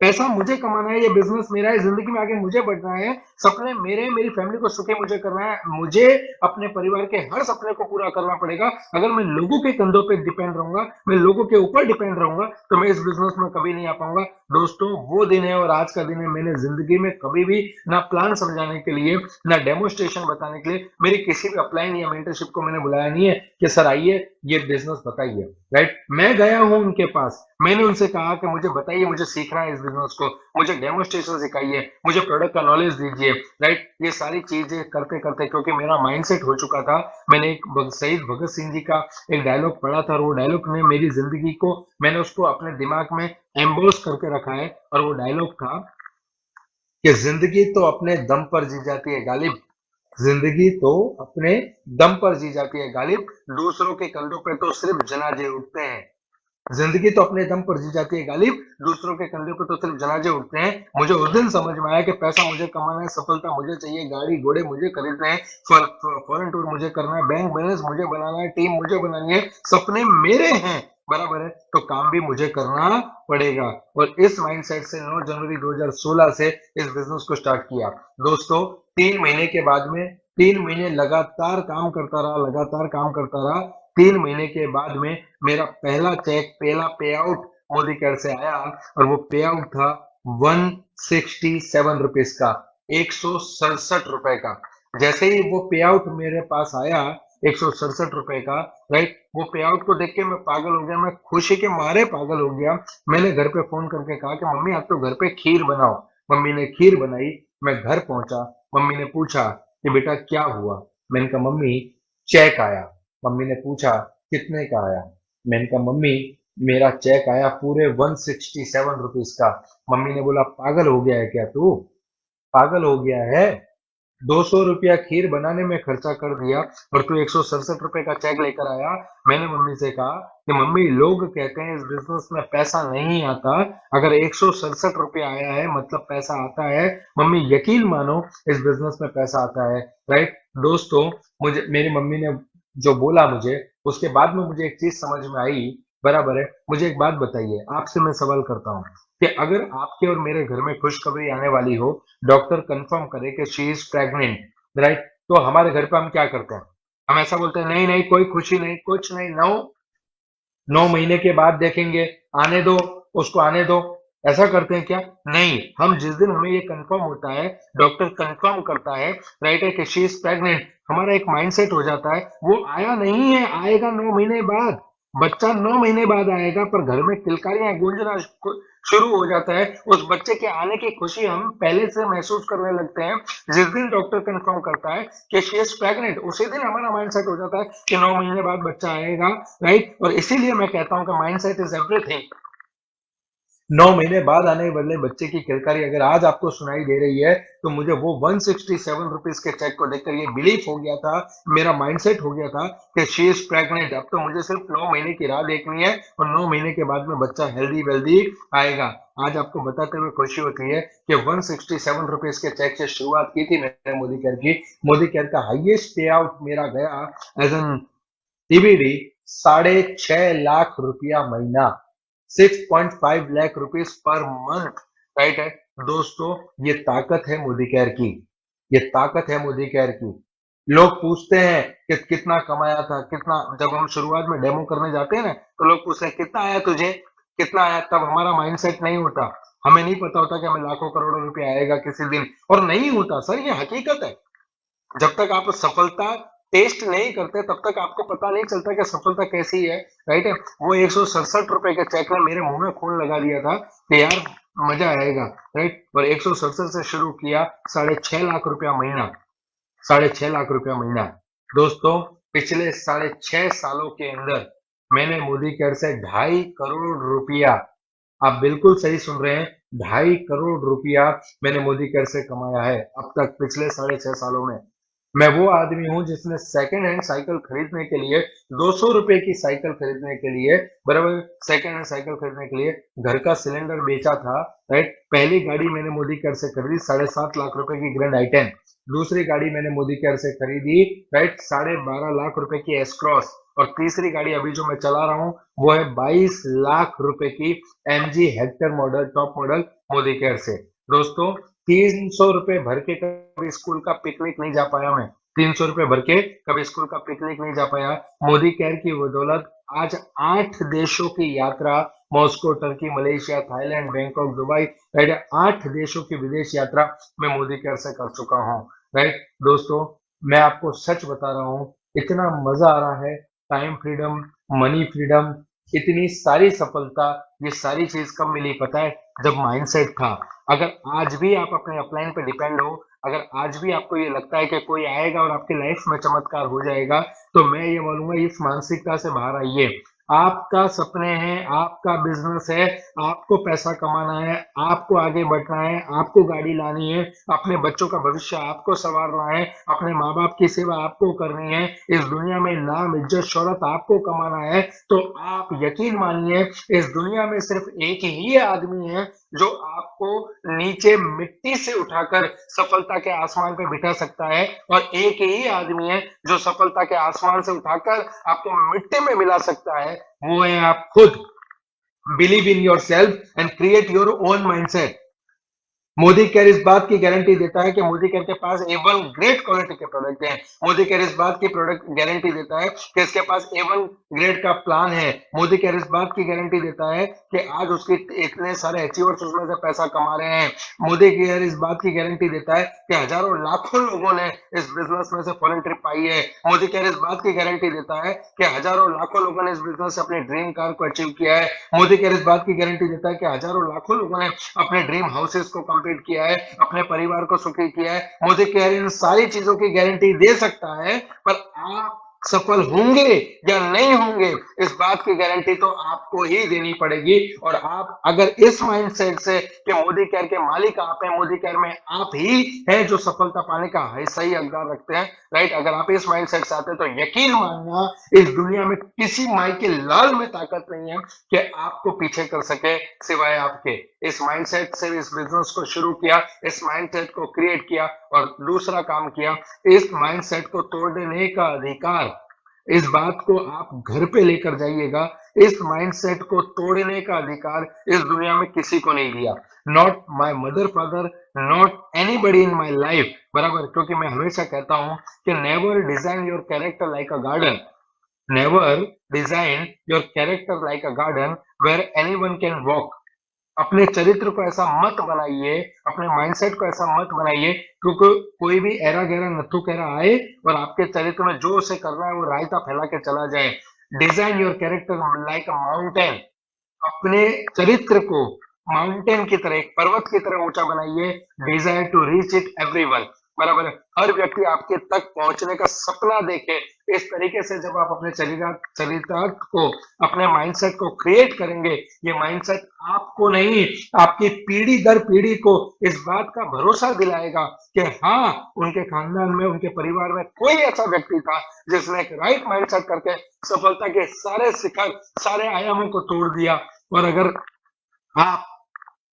पैसा मुझे कमाना है, ये बिजनेस मेरा है, जिंदगी में आगे मुझे बढ़ना है, सपने मेरे, मेरी फैमिली को सुखी मुझे करना है, मुझे अपने परिवार के हर सपने को पूरा करना पड़ेगा। अगर मैं लोगों के कंधों पे डिपेंड रहूंगा, मैं लोगों के ऊपर डिपेंड रहूंगा, तो मैं इस बिजनेस में कभी नहीं आ पाऊंगा। दोस्तों वो दिन है और आज का दिन है, मैंने जिंदगी में कभी भी ना प्लान समझाने के लिए, ना डेमोस्ट्रेशन बताने के लिए मेरी किसी भी अपलाइन या मेंटरशिप को मैंने बुलाया नहीं है कि सर आइए ये बिजनेस बताइए, राइट। मैं गया हूं उनके पास, मैंने उनसे कहा कि मुझे बताइए, मुझे सीखना है इस बिजनेस को, मुझे डेमोस्ट्रेशन सिखाइए, मुझे प्रोडक्ट का नॉलेज दीजिए, राइट। ये सारी चीजें करते करते क्योंकि मेरा माइंडसेट हो चुका था, मैंने एक शहीद भगत सिंह जी का एक डायलॉग पढ़ा था और वो डायलॉग ने मेरी जिंदगी को, मैंने उसको अपने दिमाग में एम्बोस करके रखा है। और वो डायलॉग था कि जिंदगी तो अपने दम पर जी जाती है गालिब, जिंदगी तो अपने दम पर जी जाती है गालिब, दूसरों के कंधों पे तो सिर्फ जनाजे उठते हैं। जिंदगी तो अपने दम पर जी जाती है गालिब, दूसरों के कंधे पे तो सिर्फ जनाजे उठते हैं। मुझे उस दिन समझ में आया कि पैसा मुझे कमाना है, सफलता मुझे चाहिए, गाड़ी घोड़े मुझे खरीदने हैं, फॉरेन टूर मुझे करना है, बैंक बैलेंस मुझे बनाना है, टीम मुझे बनानी है, सपने मेरे हैं, बराबर है, तो काम भी मुझे करना पड़ेगा। और इस माइंडसेट से 9 जनवरी 2016 से इस बिजनेस को स्टार्ट किया। दोस्तों 3 महीने के बाद में, 3 महीने लगातार काम करता रहा, लगातार काम करता रहा। 3 महीने के बाद में मेरा पहला चेक, पहला पे आउट मोदी केयर से आया और वो पे आउट था 167 रुपीज का, 167 रुपए का। जैसे ही वो पे आउट मेरे पास आया 167 रुपए का, राइट, वो पे आउट को देख के मैं पागल हो गया, मैं खुशी के मारे पागल हो गया। मैंने घर पे फोन करके कहा कि मम्मी आप तो घर पे खीर बनाओ। मम्मी ने खीर बनाई, मैं घर पहुंचा, मम्मी ने पूछा कि बेटा क्या हुआ। मैंने कहा मम्मी चेक आया। मम्मी ने पूछा कितने का आया। मैंने कहा मम्मी मेरा चेक आया पूरे 167 रुपीज का। मम्मी ने बोला पागल हो गया है क्या तू, पागल हो गया है, 200 रुपया खीर बनाने में खर्चा कर दिया और तू 167 रुपए का चेक लेकर आया। मैंने मम्मी से कहा कि मम्मी लोग कहते हैं इस बिजनेस में पैसा नहीं आता, अगर 167 रुपया आया है मतलब पैसा आता है। मम्मी यकीन मानो इस बिजनेस में पैसा आता है। राइट दोस्तों, मुझे मेरी मम्मी ने जो बोला मुझे, उसके बाद में मुझे एक चीज समझ में आई। बराबर है। मुझे एक बात बताइए, आपसे मैं सवाल करता हूँ कि अगर आपके और मेरे घर में खुशखबरी आने वाली हो, डॉक्टर कंफर्म करे कि शी इज प्रेग्नेंट, राइट, तो हमारे घर पे हम क्या करते हैं? हम ऐसा बोलते हैं नहीं नहीं कोई खुशी नहीं, कुछ नहीं, 9 महीने के बाद देखेंगे, आने दो, उसको आने दो। ऐसा करते हैं क्या? नहीं, हम जिस दिन हमें ये कंफर्म होता है, डॉक्टर कंफर्म करता है, राइट है कि शी इज प्रेग्नेंट, हमारा एक माइंडसेट हो जाता है वो आया नहीं है, आएगा 9 महीने बाद, बच्चा 9 महीने बाद आएगा, पर घर में किलकारियां गूंजना शुरू हो जाता है। उस बच्चे के आने की खुशी हम पहले से महसूस करने लगते हैं। जिस दिन डॉक्टर कंफर्म करता है कि शी इज प्रेग्नेंट, उसी दिन हमारा माइंडसेट हो जाता है कि 9 महीने बाद बच्चा आएगा। राइट, और इसीलिए मैं कहता हूं कि माइंडसेट इज एवरीथिंग। 9 महीने बाद आने वाले बच्चे की किलकारी अगर आज आपको सुनाई दे रही है, तो मुझे वो 167 रुपीज के चेक को देखकर ये बिलीफ हो गया था, मेरा माइंडसेट हो गया था कि शी इज प्रेग्नेंट। अब तो मुझे सिर्फ 9 महीने की राह देखनी है और 9 महीने के बाद में बच्चा हेल्दी वेल्दी आएगा। आज आपको बताते हुए खुशी होती है कि 167 रुपीज के चेक से शुरुआत की थी मैंने मोदी केयर की। मोदी केयर का हाईएस्ट पे आउट मेरा गया एज एन टीबीडी 6.5 लाख रुपया महीना, 6.5 lakh rupees per month. Right है दोस्तों, ये ताकत है मोदी केयर की, ये ताकत है मोदी केयर की। लोग पूछते हैं कि कितना कमाया था, कितना, जब हम शुरुआत में डेमो करने जाते हैं ना, तो लोग पूछते हैं कितना आया तुझे, कितना आया, तब हमारा माइंडसेट नहीं होता, हमें नहीं पता होता कि हमें लाखों करोड़ों रुपया आएगा किसी दिन, और नहीं होता सर, ये हकीकत है। जब तक आप सफलता टेस्ट नहीं करते तब तक आपको पता नहीं चलता कि सफलता कैसी है। राइट है, वो 167 रुपए के चेक ने मेरे मुंह में खून लगा दिया था कि यार मजा आएगा। राइट, और 167 से शुरू किया, 6.5 लाख रुपया महीना, 6.5 लाख रुपया महीना। दोस्तों, पिछले 6.5 सालों के अंदर मैंने मोदी केयर से 2.5 करोड़ रुपया, आप बिल्कुल सही सुन रहे हैं, 2.5 करोड़ रुपया मैंने मोदी केयर से कमाया है अब तक पिछले 6.5 सालों में। मैं वो आदमी हूं जिसने सेकेंड हैंड साइकिल खरीदने के लिए, 200 रुपए की साइकिल खरीदने के लिए, बराबर, सेकेंड हैंड साइकिल खरीदने के लिए घर का सिलेंडर बेचा था। राइट, पहली गाड़ी मैंने मोदी केयर से खरीदी 7.5 लाख रुपए की ग्रैंड आई10। दूसरी गाड़ी मैंने मोदी केयर से खरीदी, राइट, 12.5 लाख रुपए की एस क्रॉस। और तीसरी गाड़ी अभी जो मैं चला रहा हूँ वो है 22 लाख रुपए की MG Hector model, top model, Modi care से। दोस्तों, 300 रुपए भर के कभी स्कूल का पिकनिक नहीं जा पाया मैं, 300 रुपए भर के कभी स्कूल का पिकनिक नहीं जा पाया। मोदी केयर की बदौलत आज 8 देशों की यात्रा, Moscow, Turkey, Malaysia, Thailand, Bangkok, Dubai, right, 8 देशों की विदेश यात्रा मैं मोदी केयर से कर चुका हूँ। राइट दोस्तों, मैं आपको सच बता रहा हूँ, इतना मजा आ रहा है, टाइम फ्रीडम, मनी फ्रीडम, इतनी सारी सफलता, ये सारी चीज कब मिली पता है? जब माइंडसेट था। अगर आज भी आप अपने अपलाइन पे डिपेंड हो, अगर आज भी आपको ये लगता है कि कोई आएगा और आपकी लाइफ में चमत्कार हो जाएगा, तो मैं ये बोलूंगा इस मानसिकता से बाहर आइए। आपका सपने हैं, आपका बिजनेस है, आपको पैसा कमाना है, आपको आगे बढ़ना है, आपको गाड़ी लानी है, अपने बच्चों का भविष्य आपको संवारना है, अपने माँ बाप की सेवा आपको करनी है, इस दुनिया में नाम, इज्जत, शोहरत आपको कमाना है, तो आप यकीन मानिए इस दुनिया में सिर्फ एक ही आदमी है जो आपको नीचे मिट्टी से उठाकर सफलता के आसमान पे बिठा सकता है, और एक ही आदमी है जो सफलता के आसमान से उठाकर आपको मिट्टी में मिला सकता है, वो है आप खुद। Believe in your self and create your own mindset. Modi care इस बात की गारंटी देता है कि मोदी केयर के पास A1 ग्रेड क्वालिटी के प्रोडक्ट हैं। मोदी केयर इस बात की प्रोडक्ट गारंटी देता है कि इसके पास A1 ग्रेड का प्लान है। मोदी केयर इस बात की गारंटी देता है कि आज उसके इतने सारे अचीवर्स उसमें से पैसा कमा रहे हैं। मोदी केयर इस बात की गारंटी देता है कि हजारों लाखों लोगों ने इस बिजनेस में से फॉरेन ट्रिप पाई है। मोदी केयर इस बात की गारंटी देता है कि हजारों लाखों लोगों ने इस बिजनेस से अपने ड्रीम कार को अचीव किया है। मोदी केयर इस बात की गारंटी देता है कि हजारों लाखों लोगों ने अपने ड्रीम हाउसेस को कंप्लीट किया है, अपने परिवार को सुखी किया है। मोदी केयर इन सारी चीजों की गारंटी दे सकता है, पर आप सफल होंगे या नहीं होंगे इस बात की गारंटी तो आपको ही देनी पड़ेगी। और आप अगर इस माइंडसेट से कि मोदी केयर के मालिक आप हैं, मोदी केयर में आप ही हैं जो सफलता पाने का है सही हकदार रखते हैं, राइट, अगर आप इस माइंडसेट से आते हैं तो यकीन मानना इस दुनिया में किसी माई के लाल में ताकत नहीं है कि आपको पीछे कर सके सिवाय आपके। इस माइंडसेट से इस बिजनेस को शुरू किया, इस माइंडसेट को क्रिएट किया और दूसरा काम किया, इस माइंडसेट को तोड़ने का अधिकार, इस बात को आप घर पे लेकर जाइएगा। इस माइंडसेट को तोड़ने का अधिकार इस दुनिया में किसी को नहीं दिया, not my mother father, not anybody in my life, बराबर। क्योंकि मैं हमेशा कहता हूं कि never design your character like a garden, never design your character like a garden where anyone can walk. अपने चरित्र को ऐसा मत बनाइए, अपने माइंडसेट को ऐसा मत बनाइए क्योंकि कोई भी ऐरा गहरा नत्थु कहरा आए और आपके चरित्र में जो उसे करना है वो रायता फैला के चला जाए। Design your character like a mountain, अपने चरित्र को माउंटेन की तरह, एक पर्वत की तरह ऊंचा बनाइए। Desire to reach it everyone, बराबर। हर व्यक्ति आपके तक पहुंचने का सपना देखे। इस तरीके से जब आप अपने चरितार्थ को, अपने माइंडसेट को क्रिएट करेंगे, ये माइंडसेट आपको नहीं, आपकी पीढ़ी दर पीढ़ी को इस बात का भरोसा दिलाएगा कि हाँ, उनके खानदान में, उनके परिवार में कोई ऐसा व्यक्ति था जिसने एक राइट माइंडसेट करके सफलता के सारे शिखर, सारे आयामों को तोड़ दिया। और अगर आप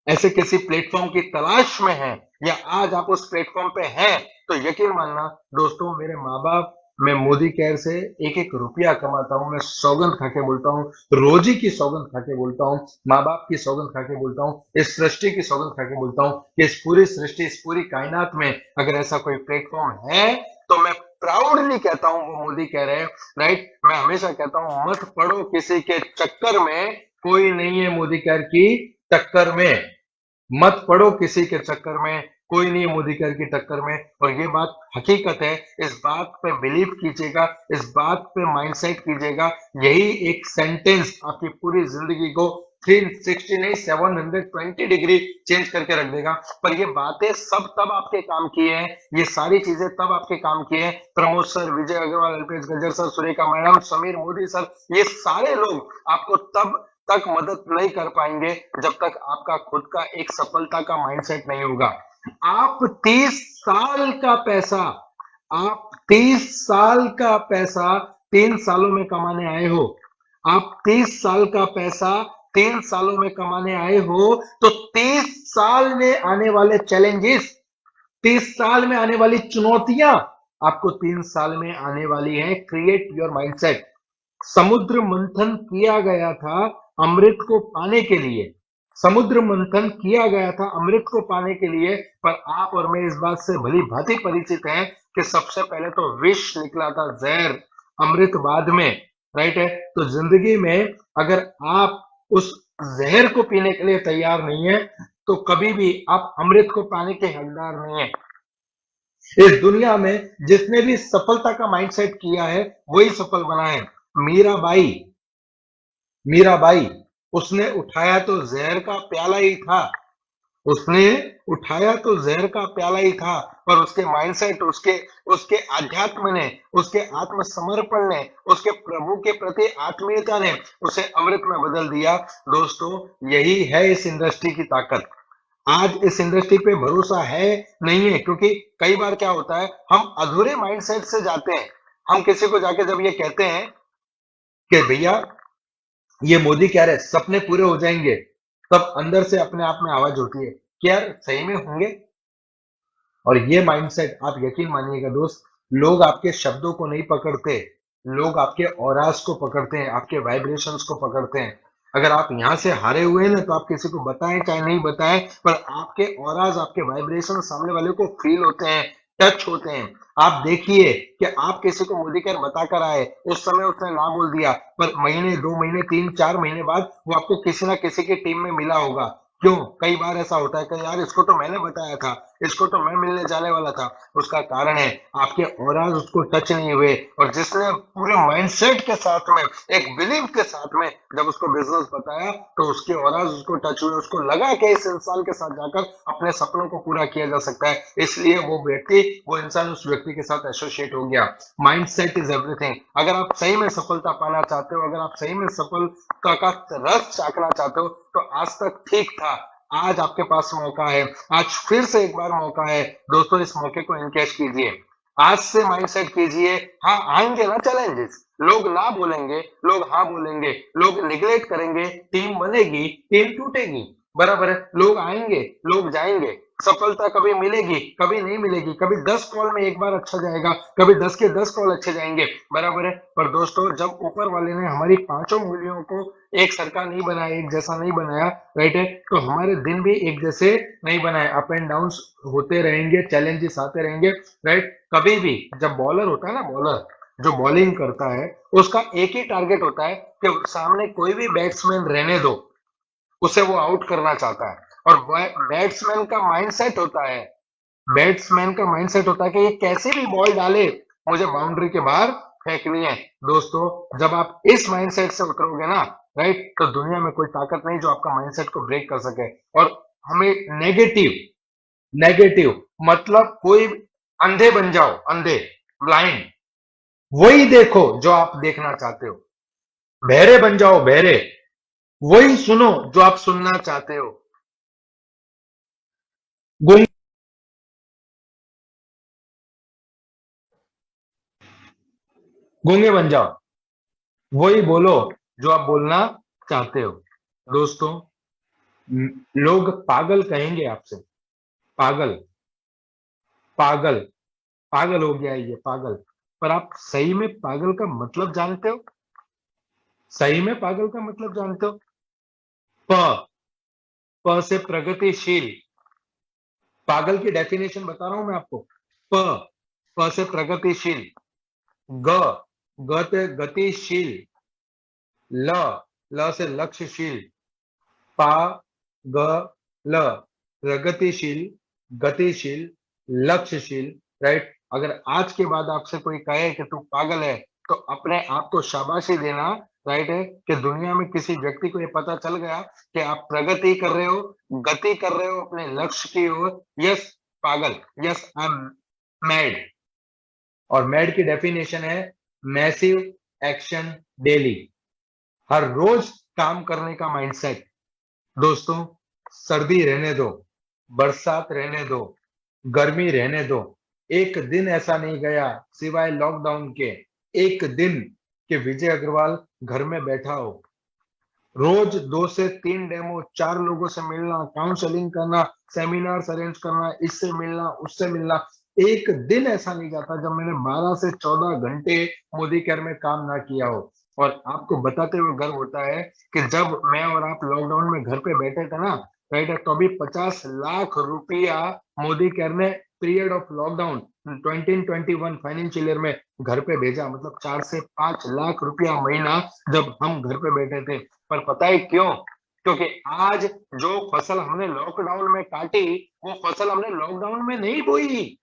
ऐसे किसी प्लेटफॉर्म की तलाश में हैं या आज आप उस प्लेटफॉर्म पे हैं तो यकीन मानना दोस्तों, मेरे माँ बाप, मैं मोदी केयर से एक एक रुपया कमाता हूँ, मैं सौगंध खा के बोलता हूँ, रोजी की सौगंध खा के बोलता हूँ, माँ बाप की सौगंध खा के बोलता हूँ, इस सृष्टि की सौगंध खा के बोलता हूँ कि इस पूरी सृष्टि, इस पूरी कायनात में अगर ऐसा कोई प्लेटफॉर्म है तो मैं प्राउडली कहता हूँ वो मोदी कह रहे हैं, राइट। मैं हमेशा कहता हूँ मत पड़ो किसी के चक्कर में, कोई नहीं है मोदी केयर की टक्कर में, मत पड़ो किसी के चक्कर में, कोई नहीं मोदी केयर की टक्कर में। और ये बात हकीकत है, इस बात पे बिलीव कीजिएगा, इस बात पे माइंडसेट कीजिएगा। यही एक सेंटेंस आपकी पूरी जिंदगी को 360 नहीं 720 डिग्री चेंज करके रख देगा। पर ये बातें सब तब आपके काम की है, ये सारी चीजें तब आपके काम की है। Pramod sir, Vijay Agarwal, Alpesh Gajjar sir, Surekha madam, Samir Modi sir, ये सारे लोग आपको तब तक मदद नहीं कर पाएंगे जब तक आपका खुद का एक सफलता का माइंडसेट नहीं होगा। आप 30 साल का पैसा, आप 30 साल का पैसा 3 सालों में कमाने आए हो, आप 30 साल का पैसा 3 सालों में कमाने आए हो, तो 30 साल में आने वाले चैलेंजेस, 30 साल में आने वाली चुनौतियां आपको 3 साल में आने वाली है। Create your mindset. समुद्र मंथन किया गया था अमृत को पाने के लिए, समुद्र मंथन किया गया था अमृत को पाने के लिए, पर आप और मैं इस बात से भली भांति परिचित हैं कि सबसे पहले तो विष निकला था, जहर, अमृत बाद में, राइट है। तो जिंदगी में अगर आप उस जहर को पीने के लिए तैयार नहीं है तो कभी भी आप अमृत को पाने के हकदार नहीं है। इस दुनिया में जिसने भी सफलता का माइंडसेट किया है वही सफल बना है। मीराबाई, उसने उठाया तो जहर का प्याला ही था, उसने उठाया तो जहर का प्याला ही था, पर उसके माइंडसेट, उसके उसके आध्यात्म ने, उसके आत्मसमर्पण ने, उसके प्रभु के प्रति आत्मीयता ने उसे अमृत में बदल दिया। दोस्तों, यही है इस इंडस्ट्री की ताकत। आज इस इंडस्ट्री पे भरोसा है नहीं है, क्योंकि कई बार क्या होता है, हम अधूरे माइंडसेट से जाते हैं। हम किसी को जाके जब ये कहते हैं कि भैया ये मोदी कह रहे सपने पूरे हो जाएंगे, तब अंदर से अपने आप में आवाज होती है कि यार सही में होंगे। और ये माइंडसेट, आप यकीन मानिएगा दोस्त, लोग आपके शब्दों को नहीं पकड़ते, लोग आपके ऑरास को पकड़ते हैं, आपके वाइब्रेशंस को पकड़ते हैं। अगर आप यहाँ से हारे हुए हैं ना, तो आप किसी को बताएं चाहे नहीं बताएं, पर आपके ऑरास, आपके वाइब्रेशन सामने वाले को फील होते हैं, टच होते हैं। आप देखिए कि आप किसी को मोदी केयर बताकर आए, उस समय उसने ना बोल दिया, पर महीने, 2 महीने, 3, 4 महीने बाद वो आपको किसी ना किसी की टीम में मिला होगा। क्यों? कई बार ऐसा होता है कि यार इसको तो मैंने बताया था, इसको तो मैं मिलने जाने वाला था। उसका कारण है आपके ऑराज उसको टच नहीं हुए, और जिसने पूरे माइंडसेट के साथ में, एक बिलीव के साथ में जब उसको बिजनेस बताया, तो उसके ऑराज उसको टच हुए, उसको लगा कि इस इंसान के साथ जाकर अपने सपनों को पूरा किया जा सकता है, इसलिए वो इंसान उस व्यक्ति के साथ एसोसिएट हो गया। Mindset is everything. अगर आप सही में सफलता पाना चाहते हो, अगर आप सही में सफलता का रस चाखना चाहते हो, तो आज तक ठीक था, आज आपके पास मौका है, आज फिर से एक बार मौका है। दोस्तों, इस मौके को इनकैश कीजिए, आज से माइंडसेट कीजिए। हाँ, आएंगे ना चैलेंजेस, लोग ना बोलेंगे, लोग हाँ बोलेंगे, लोग निगलेक्ट करेंगे, टीम बनेगी, टीम टूटेगी, बराबर है। लोग आएंगे, लोग जाएंगे, सफलता कभी मिलेगी, कभी नहीं मिलेगी, कभी 10 कॉल में एक बार अच्छा जाएगा, कभी 10 के 10 कॉल अच्छे जाएंगे, बराबर है। पर दोस्तों, जब ऊपर वाले ने हमारी पांचों उंगलियों को एक सरका नहीं बनाया, एक जैसा नहीं बनाया, राइट है, तो हमारे दिन भी एक जैसे नहीं बनाए, अप एंड डाउन होते रहेंगे, चैलेंजेस आते रहेंगे, राइट। कभी भी जब बॉलर होता है ना, बॉलर जो बॉलिंग करता है, उसका एक ही टारगेट होता है कि सामने कोई भी बैट्समैन रहने दो, उसे वो आउट करना चाहता है। और बैट्समैन का माइंडसेट होता है, बैट्समैन का माइंडसेट होता है कि ये कैसे भी बॉल डाले, मुझे बाउंड्री के बाहर फेंकनी है। दोस्तों, जब आप इस माइंडसेट से उतरोगे ना, राइट, तो दुनिया में कोई ताकत नहीं जो आपका माइंडसेट को ब्रेक कर सके। और हमें नेगेटिव, नेगेटिव मतलब कोई, अंधे बन जाओ, अंधे, ब्लाइंड, वही देखो जो आप देखना चाहते हो। बहरे बन जाओ, बहरे, वही सुनो जो आप सुनना चाहते हो। गूंगे गूंगे बन जाओ, वही बोलो जो आप बोलना चाहते हो। दोस्तों, लोग पागल कहेंगे आपसे, पागल, पागल, पागल हो गया है ये, पागल। पर आप सही में पागल का मतलब जानते हो? सही में पागल का मतलब जानते हो? प प से प्रगतिशील, पागल की डेफिनेशन बता रहा हूं मैं आपको। प प से प्रगतिशील, ग ग से गतिशील, ल ल से लक्ष्यशील, पा ग ल, प्रगतिशील, गतिशील, लक्ष्यशील, राइट। अगर आज के बाद आपसे कोई कहे कि तू पागल है, तो अपने आप को शाबाशी देना, राइट है, कि दुनिया में किसी व्यक्ति को ये पता चल गया कि आप प्रगति कर रहे हो, गति कर रहे हो अपने लक्ष्य की ओर। यस, पागल, यस, आई एम मैड। और मैड की डेफिनेशन है मैसिव एक्शन डेली, हर रोज काम करने का माइंडसेट। दोस्तों, सर्दी रहने दो, बरसात रहने दो, गर्मी रहने दो, एक दिन ऐसा नहीं गया सिवाय लॉकडाउन के, एक दिन कि विजय अग्रवाल घर में बैठा हो। रोज 2 से 3 डेमो, 4 लोगों से मिलना, काउंसलिंग करना, सेमिनार्स अरेंज करना, इससे मिलना, उससे मिलना। एक दिन ऐसा नहीं जाता जब मैंने 12 से 14 घंटे मोदी केयर में काम ना किया हो। और आपको बताते हुए गर्व होता है कि जब मैं और आप लॉकडाउन में घर पे बैठे थे ना, राइट, तो अभी 50 लाख रुपया मोदी केयर ने period of lockdown 2021 financial year में घर पे भेजा, मतलब 4 से 5 लाख रुपया महीना जब हम घर पे बैठे थे। पर पता है क्यों? क्योंकि आज जो फसल हमने लॉकडाउन में काटी, वो फसल हमने लॉकडाउन में नहीं बोई,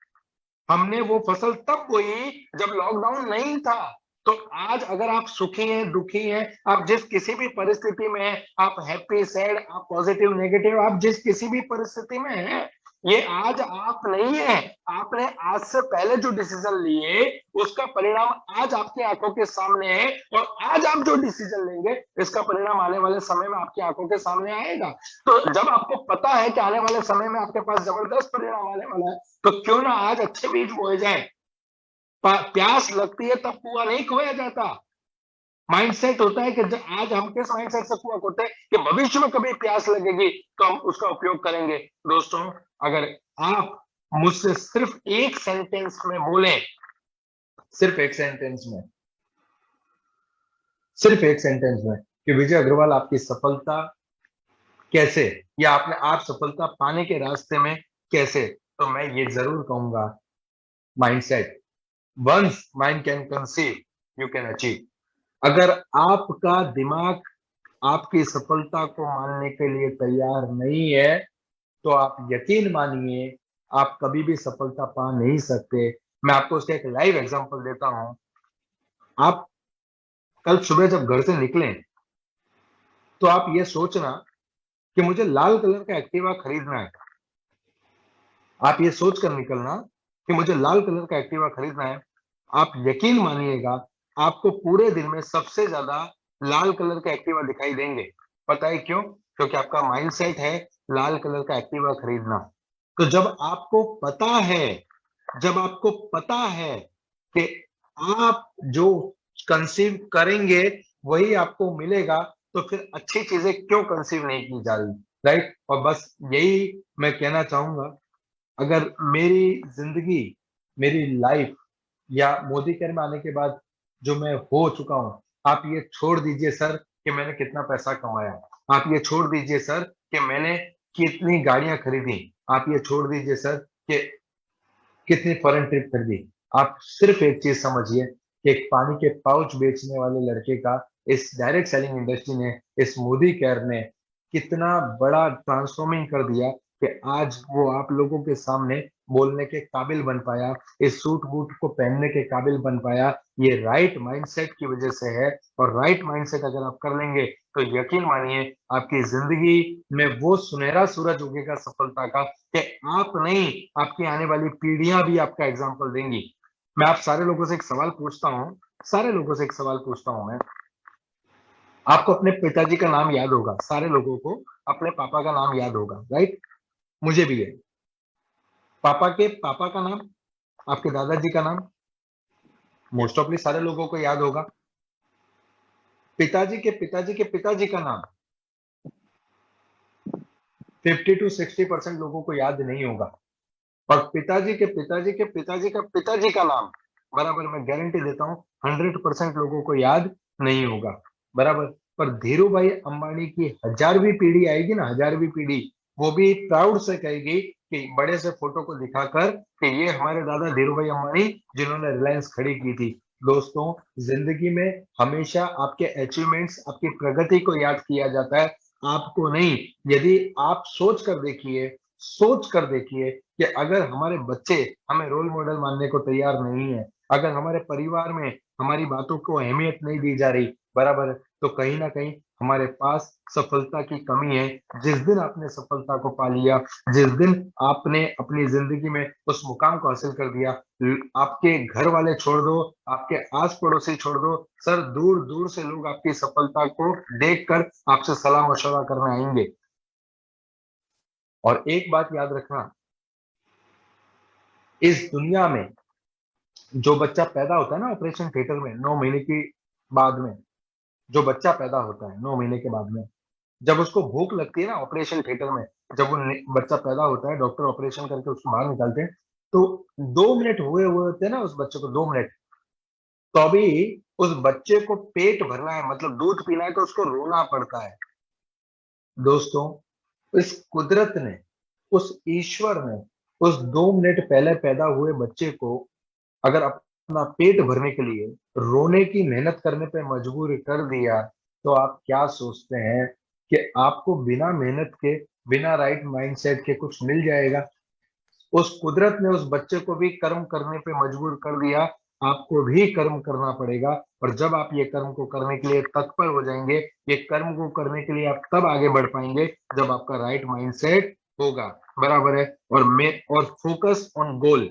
हमने वो फसल तब बोई जब लॉकडाउन नहीं था। तो आज अगर आप सुखी हैं, दुखी हैं, आप जिस किसी भी परिस्थिति में हैं, आप हैप्पी, सैड, आप पॉजिटिव, नेगेटिव, आप जिस किसी भी परिस्थिति में हैं, ये आज आप नहीं है, आपने आज से पहले जो डिसीजन लिए, उसका परिणाम आज आपकी आंखों के सामने है। और आज आप जो डिसीजन लेंगे, इसका परिणाम आने वाले समय में आपकी आंखों के सामने आएगा। तो जब आपको पता है कि आने वाले समय में आपके पास जबरदस्त परिणाम आने वाला है, तो क्यों ना आज अच्छे बीज बोए जाएं। प्यास लगती है तब कुआं नहीं खोया जाता। माइंडसेट होता है कि आज हम किस माइंडसेट से कुआं खोते हैं कि भविष्य में कभी प्यास लगेगी तो हम उसका उपयोग करेंगे। दोस्तों, अगर आप मुझसे सिर्फ एक सेंटेंस में बोले, सिर्फ एक सेंटेंस में, सिर्फ एक सेंटेंस में, कि विजय अग्रवाल आपकी सफलता कैसे, या आपने आप सफलता पाने के रास्ते में कैसे, तो मैं ये जरूर कहूंगा, mindset. Once mind can conceive, you can achieve. अगर आपका दिमाग आपकी सफलता को मानने के लिए तैयार नहीं है, तो आप यकीन मानिए आप कभी भी सफलता पा नहीं सकते। मैं आपको उसका एक लाइव एग्जांपल देता हूं। आप कल सुबह जब घर से निकलें, तो आप ये सोचना कि मुझे लाल कलर का एक्टिवा खरीदना है। आप ये सोच कर निकलना कि मुझे लाल कलर का एक्टिवा खरीदना है। आप यकीन मानिएगा, आपको पूरे दिन में सबसे ज्यादा लाल कलर का एक्टिवा दिखाई देंगे। पता है क्यों? क्योंकि आपका माइंडसेट है लाल कलर का एक्टिवा खरीदना। तो जब आपको पता है कि आप जो कंसीव करेंगे वही आपको मिलेगा, तो फिर अच्छी चीजें क्यों कंसीव नहीं की जा रही, राइट? और बस यही मैं कहना चाहूंगा। अगर मेरी जिंदगी, मेरी लाइफ या मोदी केयर में आने के बाद जो मैं हो चुका हूं, आप ये छोड़ दीजिए सर कि मैंने कितना पैसा कमाया, आप ये छोड़ दीजिए सर कि मैंने कितनी गाड़ियां खरीदी, आप ये छोड़ दीजिए सर कि कितनी फॉरेन ट्रिप खरीदी। आप सिर्फ एक चीज समझिए कि एक पानी के पाउच बेचने वाले लड़के का इस डायरेक्ट सेलिंग इंडस्ट्री ने, इस मोदी केयर ने कितना बड़ा ट्रांसफॉर्मिंग कर दिया कि आज वो आप लोगों के सामने बोलने के काबिल बन पाया, इस सूट बूट को पहनने के काबिल बन पाया। ये राइट माइंडसेट की वजह से है। और राइट माइंडसेट अगर आप कर लेंगे, तो यकीन मानिए आपकी जिंदगी में वो सुनहरा सूरज उगेगा सफलता का, कि आप नहीं, आपकी आने वाली पीढ़ियां भी आपका एग्जाम्पल देंगी। मैं आप सारे लोगों से एक सवाल पूछता हूं, सारे लोगों से एक सवाल पूछता हूं मैं। आपको अपने पिताजी का नाम याद होगा, सारे लोगों को अपने पापा का नाम याद होगा, राइट? मुझे भी है। पापा के पापा का नाम, आपके दादाजी का नाम मोस्ट ऑफली सारे लोगों को याद होगा। पिताजी के पिताजी के पिताजी का नाम 50 to 60% लोगों को याद नहीं होगा। और पिताजी के पिताजी के पिताजी का पिताजी का नाम, बराबर, मैं गारंटी देता हूं 100% लोगों को याद नहीं होगा, बराबर। पर धीरू भाई अंबानी की 1000वीं पीढ़ी आएगी ना, 1000वीं पीढ़ी, वो भी प्राउड से कहेगी कि बड़े से फोटो को दिखाकर कि ये हमारे दादा धीरू भाई अंबानी जिन्होंने रिलायंस खड़ी की थी। दोस्तों, जिंदगी में हमेशा आपके अचीवमेंट्स, आपकी प्रगति को याद किया जाता है, आपको नहीं। यदि आप सोच कर देखिए कि अगर हमारे बच्चे हमें रोल मॉडल मानने को तैयार नहीं है, अगर हमारे परिवार में हमारी बातों को अहमियत नहीं दी जा रही, बराबर है, तो कहीं ना कहीं हमारे पास सफलता की कमी है। जिस दिन आपने सफलता को पा लिया, जिस दिन आपने अपनी जिंदगी में उस मुकाम को हासिल कर दिया, आपके घर वाले छोड़ दो, आपके आस पड़ोसी छोड़ दो, सर दूर दूर से लोग आपकी सफलता को देखकर आपसे सलाह मशवरा करने आएंगे। और एक बात याद रखना, इस दुनिया में जो बच्चा पैदा होता है ना ऑपरेशन थिएटर में 9 महीने की बाद में, जो बच्चा पैदा होता है 9 महीने के बाद में, जब उसको भूख लगती है ना ऑपरेशन थिएटर में, जब वो बच्चा पैदा होता है, डॉक्टर ऑपरेशन करके उसको बाहर निकालते हैं, तो 2 मिनट हुए हुए होते हैं ना उस बच्चे को, 2 मिनट, तो अभी उस बच्चे को पेट भरना है, मतलब दूध पीना है, तो उसको रोना पड़ता है। दोस्तों, इस कुदरत ने, उस ईश्वर ने उस 2 मिनट पहले पैदा हुए बच्चे को अगर अपना पेट भरने के लिए रोने की मेहनत करने पे मजबूर कर दिया, तो आप क्या सोचते हैं कि आपको बिना मेहनत के, बिना राइट माइंडसेट के कुछ मिल जाएगा? उस कुदरत ने उस बच्चे को भी कर्म करने पे मजबूर कर दिया, आपको भी कर्म करना पड़ेगा। और जब आप ये कर्म को करने के लिए तत्पर हो जाएंगे, ये कर्म को करने के लिए आप तब आगे बढ़ पाएंगे जब आपका राइट माइंडसेट होगा, बराबर है। और फोकस ऑन गोल।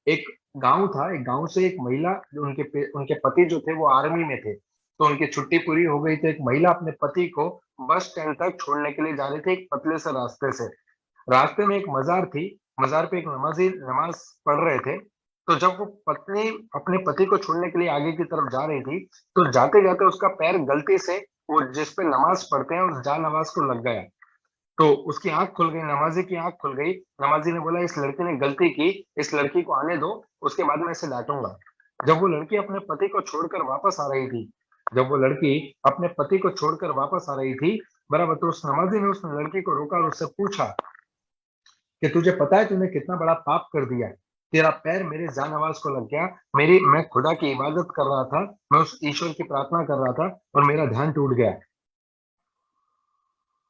एक गांव था, एक गांव से एक महिला, जो उनके पति जो थे वो आर्मी में थे, तो उनकी छुट्टी पूरी हो गई, तो एक महिला अपने पति को बस स्टैंड तक छोड़ने के लिए जा रही थी, एक पतले से रास्ते से। रास्ते में एक मजार थी, मजार पे एक नमाजी नमाज पढ़ रहे थे। तो जब वो पत्नी अपने पति को छोड़ने के लिए आगे की तरफ जा रही थी, तो जाते जाते उसका पैर गलती से वो जिस पे नमाज पढ़ते हैं उस जा नमाज को लग गया। तो उसकी आंख खुल गई, नमाजी की आंख खुल गई। नमाजी ने बोला, इस लड़के ने गलती की, इस लड़की को आने दो, उसके बाद मैं इसे डांटूंगा। जब वो लड़की अपने पति को छोड़कर वापस आ रही थी, जब वो लड़की अपने पति को छोड़कर वापस आ रही थी, बराबर, तो उस नमाजी ने उस लड़की को रोका और उससे पूछा कि तुझे पता है तूने कितना बड़ा पाप कर दिया है? तेरा पैर मेरे जानवाज को लग गया, मैं खुदा की इबादत कर रहा था, मैं उस ईश्वर की प्रार्थना कर रहा था और मेरा ध्यान टूट गया।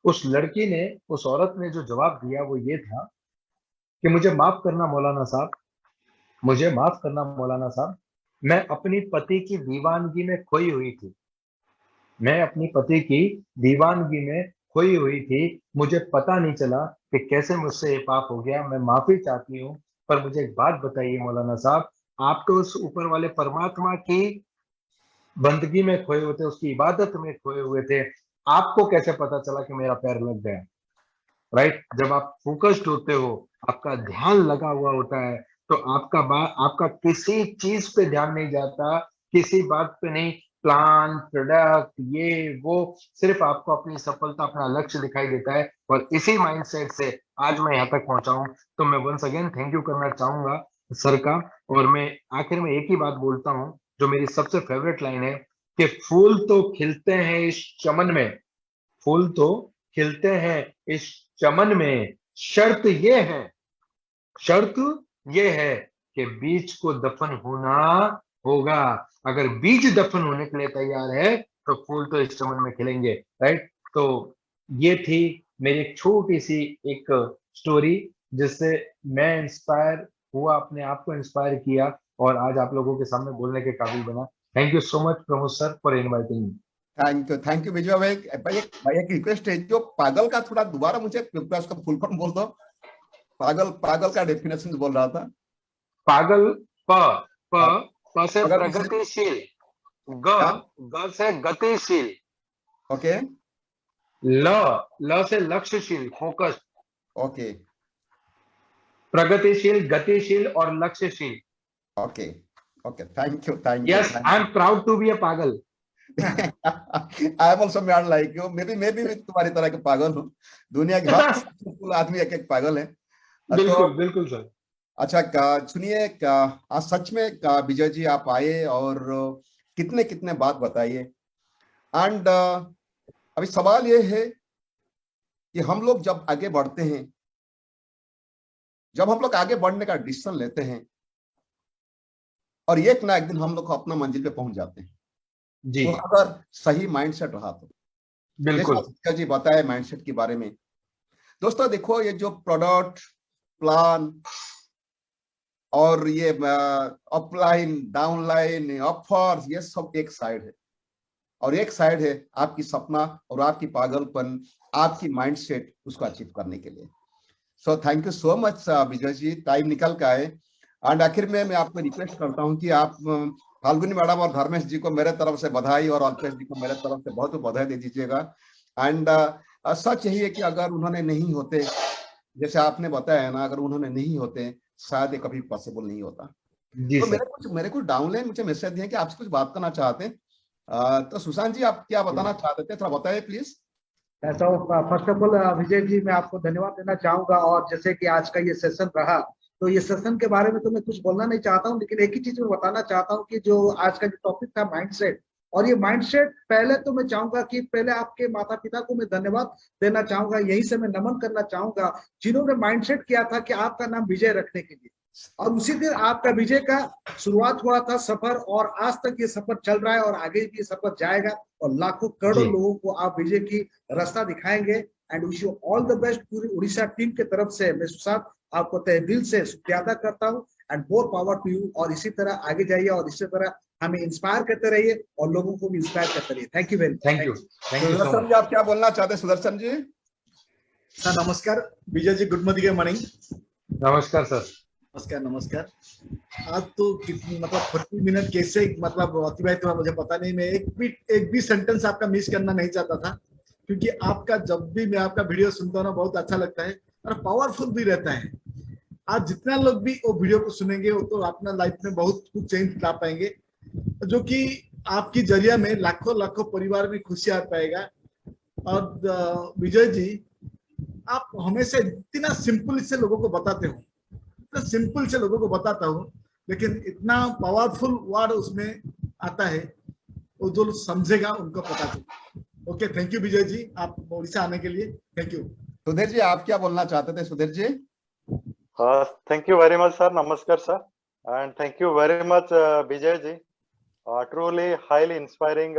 उस लड़की ने, उस औरत ने जो जवाब दिया वो ये था कि मुझे माफ करना मौलाना साहब, मुझे माफ करना मौलाना साहब, मैं अपनी पति की दीवानगी में खोई हुई थी, मैं अपनी पति की दीवानगी में खोई हुई थी, मुझे पता नहीं चला कि कैसे मुझसे ये पाप हो गया, मैं माफी चाहती हूँ। पर मुझे एक बात बताइए मौलाना साहब, आप तो उस ऊपर वाले परमात्मा की बंदगी में खोए हुए थे, उसकी इबादत में खोए हुए थे, आपको कैसे पता चला कि मेरा पैर लग गया? राइट? जब आप फोकस्ड होते हो, आपका ध्यान लगा हुआ होता है, तो आपका किसी चीज पे ध्यान नहीं जाता, किसी बात पे नहीं, प्लान, प्रोडक्ट, ये वो, सिर्फ आपको अपनी सफलता, अपना लक्ष्य दिखाई देता है। और इसी माइंडसेट से आज मैं यहाँ तक पहुंचा हूं। तो मैं वंस अगेन थैंक यू करना चाहूंगा सर का। और मैं आखिर में एक ही बात बोलता हूँ, जो मेरी सबसे फेवरेट लाइन है, कि फूल तो खिलते हैं इस चमन में, फूल तो खिलते हैं इस चमन में, शर्त ये है, शर्त ये है कि बीज को दफन होना होगा। अगर बीज दफन होने के लिए तैयार है तो फूल तो इस चमन में खिलेंगे। राइट? तो ये थी मेरी एक छोटी सी एक स्टोरी, जिससे मैं इंस्पायर हुआ, अपने आप को इंस्पायर किया, और आज आप लोगों के सामने बोलने के काबिल बना। Thank you so much Pramod sir for inviting me. Thank you Vijay भाई। भाई एक रिक्वेस्ट है, जो पागल का थोड़ा दोबारा मुझे उसका फुल फॉर्म बोल दो। पागल, पागल का डेफिनेशन बोल रहा था। पागल, प प हाँ, प से प्रगतिशील। प्रगतिशील, ग क्या? ग से गतिशील, ओके। ल ल से लक्ष्यशील, फोकस, ओके। प्रगतिशील, गतिशील और लक्ष्यशील। Okay. Okay, thank you, thank you, yes, thank I am you. Proud to be a पागल। I am also mad like you, मैं भी तुम्हारी तरह के पागल हूँ। दुनिया के हर सक्सेसफुल आदमी एक एक पागल है। तो बिल्कुल बिल्कुल सर। अच्छा, सुनिए, आज सच में विजय जी आप आए और कितने कितने बात बताइए। एंड अभी सवाल ये है कि हम लोग जब आगे बढ़ते हैं, जब हम लोग आगे बढ़ने का डिसीजन लेते हैं, और एक ना एक दिन हम लोग को अपना मंजिल पे पहुंच जाते हैं, जी तो अगर सही माइंडसेट रहा तो, जैसा बिल्कुल। विजय जी बताए माइंडसेट के बारे में। दोस्तों देखो, ये जो प्रोडक्ट, प्लान, और ये अपलाइन, डाउनलाइन, ऑफर्स, ये सब एक साइड है, और एक साइड है आपकी सपना और आपकी पागलपन, आपकी माइंडसेट उसको अचीव करने के लिए। So thank you so much Vijay ji, time निकल के आए। एंड आखिर में मैं आपको रिक्वेस्ट करता हूं कि आप फाल्गुनी मैडम और धर्मेश जी को मेरे तरफ से बधाई, और अल्पेश जी को मेरे तरफ से बहुत बहुत बधाई दे दीजिएगा। एंड सच यही है कि अगर उन्होंने नहीं होते, जैसे आपने बताया ना, अगर उन्होंने नहीं होते शायद ये कभी पॉसिबल नहीं होता। जी तो सर। मेरे कुछ डाउनलाइन मुझे मैसेज दिए कि आपसे कुछ बात करना चाहते हैं। तो सुशांत जी, आप क्या बताना चाहते थे, थोड़ा बताइए प्लीज। तो first of all Vijay ji, मैं आपको धन्यवाद देना चाहूंगा। और जैसे कि आज का ये सेशन रहा, तो ये सेशन के बारे में तो मैं कुछ बोलना नहीं चाहता हूं, लेकिन एक ही चीज मैं बताना चाहता हूं कि जो आज का जो टॉपिक था माइंडसेट, और ये माइंडसेट, पहले तो मैं चाहूंगा कि पहले आपके माता पिता को मैं धन्यवाद देना चाहूंगा, यहीं से मैं नमन करना चाहूंगा, जिन्होंने माइंडसेट किया था कि आपका नाम विजय रखने के लिए। और उसी दिन आपका विजय का शुरुआत हुआ था सफर, और आज तक ये सफर चल रहा है और आगे भी ये सफर जाएगा, और लाखों करोड़ों जी लोगों को आप विजय की रास्ता दिखाएंगे। And wish you all the best. पूरी उड़ीसा टीम की तरफ से मैं सुशांत आपको तहे दिल से शुक्रिया अदा करता हूँ। And more power to you, और इसी तरह आगे जाइए और इसी तरह हमें इंस्पायर करते रहिए और लोगों को भी इंस्पायर करते रहिए। Thank you very much. Thank you, thank you so Sudarshan much. जी, आप क्या बोलना चाहते हैं, सुदर्शन जी? सर नमस्कार। Vijay ji, good morning. नमस्कार सर। नमस्कार नमस्कार। आज तो कितनी मतलब 40 मिनट कैसे मतलब अतिबाहित हुआ मुझे पता नहीं। मैं एक भी सेंटेंस आपका मिस करना नहीं चाहता था, क्योंकि आपका जब भी मैं आपका वीडियो सुनता हूँ ना, बहुत अच्छा लगता है और पावरफुल भी रहता है। आज जितना लोग भी वो वीडियो को सुनेंगे वो तो अपना लाइफ में बहुत कुछ चेंज ला पाएंगे, जो कि आपकी जरिया में लाखों लाखों परिवार में खुशी आ पाएगा। और विजय जी, आप हमेशा इतना सिंपल से लोगों को बताते हो, इतना सिंपल से लोगों को बताता हूँ, लेकिन इतना पावरफुल वर्ड उसमें आता है, वो जो समझेगा उनको पता चलेगा। ओके, थैंक यू विजय जी, आप उड़ीसा आने के लिए थैंक यू। सुधीर जी, आप क्या बोलना चाहते थे, Sudhir ji? Thank you very much, sir. Namaskar, sir. And thank you very much, Vijay ji. Truly highly inspiring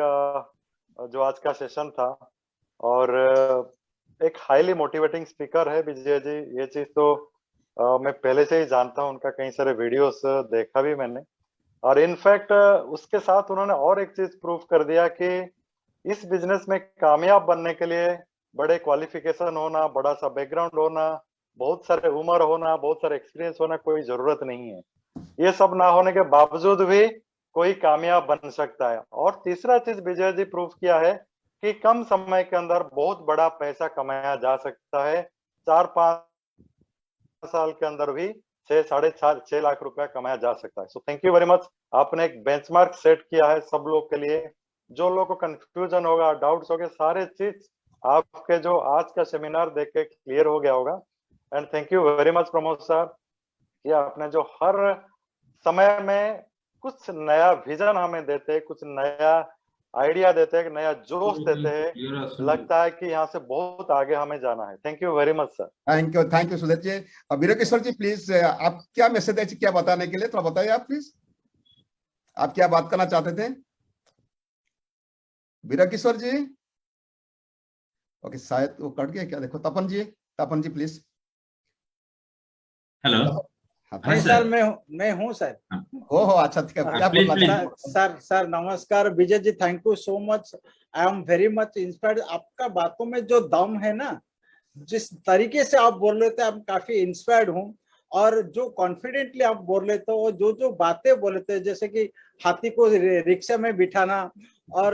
जो आज का सेशन था। और एक हाईली मोटिवेटिंग स्पीकर है विजय जी, ये चीज तो मैं पहले से ही जानता हूँ, उनका कई सारे वीडियोस देखा भी मैंने। और इनफैक्ट उसके साथ उन्होंने और एक चीज प्रूव कर दिया कि इस बिजनेस में कामयाब बनने के लिए बड़े क्वालिफिकेशन होना, बड़ा सा बैकग्राउंड होना, बहुत सारे उम्र होना, बहुत सारे एक्सपीरियंस होना कोई जरूरत नहीं है। ये सब ना होने के बावजूद भी कोई कामयाब बन सकता है। और तीसरा चीज विजय जी प्रूव किया है कि कम समय के अंदर बहुत बड़ा पैसा कमाया जा सकता है। 4-5 साल के अंदर भी 6-6.5 लाख रुपया कमाया जा सकता है। सो थैंक यू वेरी मच। आपने एक बेंचमार्क सेट किया है सब लोग के लिए। जो लोगों को कंफ्यूजन होगा, डाउट्स होंगे, सारे चीज आपके जो आज का सेमिनार देख के क्लियर हो गया होगा। And thank you very much Pramod sir कि आपने जो हर समय में कुछ नया विजन हमें देते, कुछ नया आइडिया देते हैं, नया जोश देते हैं। लगता है कि यहाँ से बहुत आगे हमें जाना है। Thank you very much sir. Thank you Sudhir ji. Veerkishore ji please, आप क्या मैसेज है, क्या बताने के लिए थोड़ा बताइए आप प्लीज, आप क्या बात करना चाहते थे वीरकिशोर जी? ओके, शायद वो कट गया क्या, देखो तपन जी प्लीज। हेलो। नहीं सर, मैं हूँ सर। हो अच्छा, ठीक है, क्या बोलना सर सर नमस्कार Vijay ji, thank you so much. I am very much inspired. आपका बातों में जो दम है ना, जिस तरीके से आप बोल रहे थे, I'm काफी इंस्पायर्ड हूँ। और जो कॉन्फिडेंटली आप बोल रहे थे, और जो जो बातें बोल रहे थे, जैसे कि हाथी को रिक्शा में बिठाना और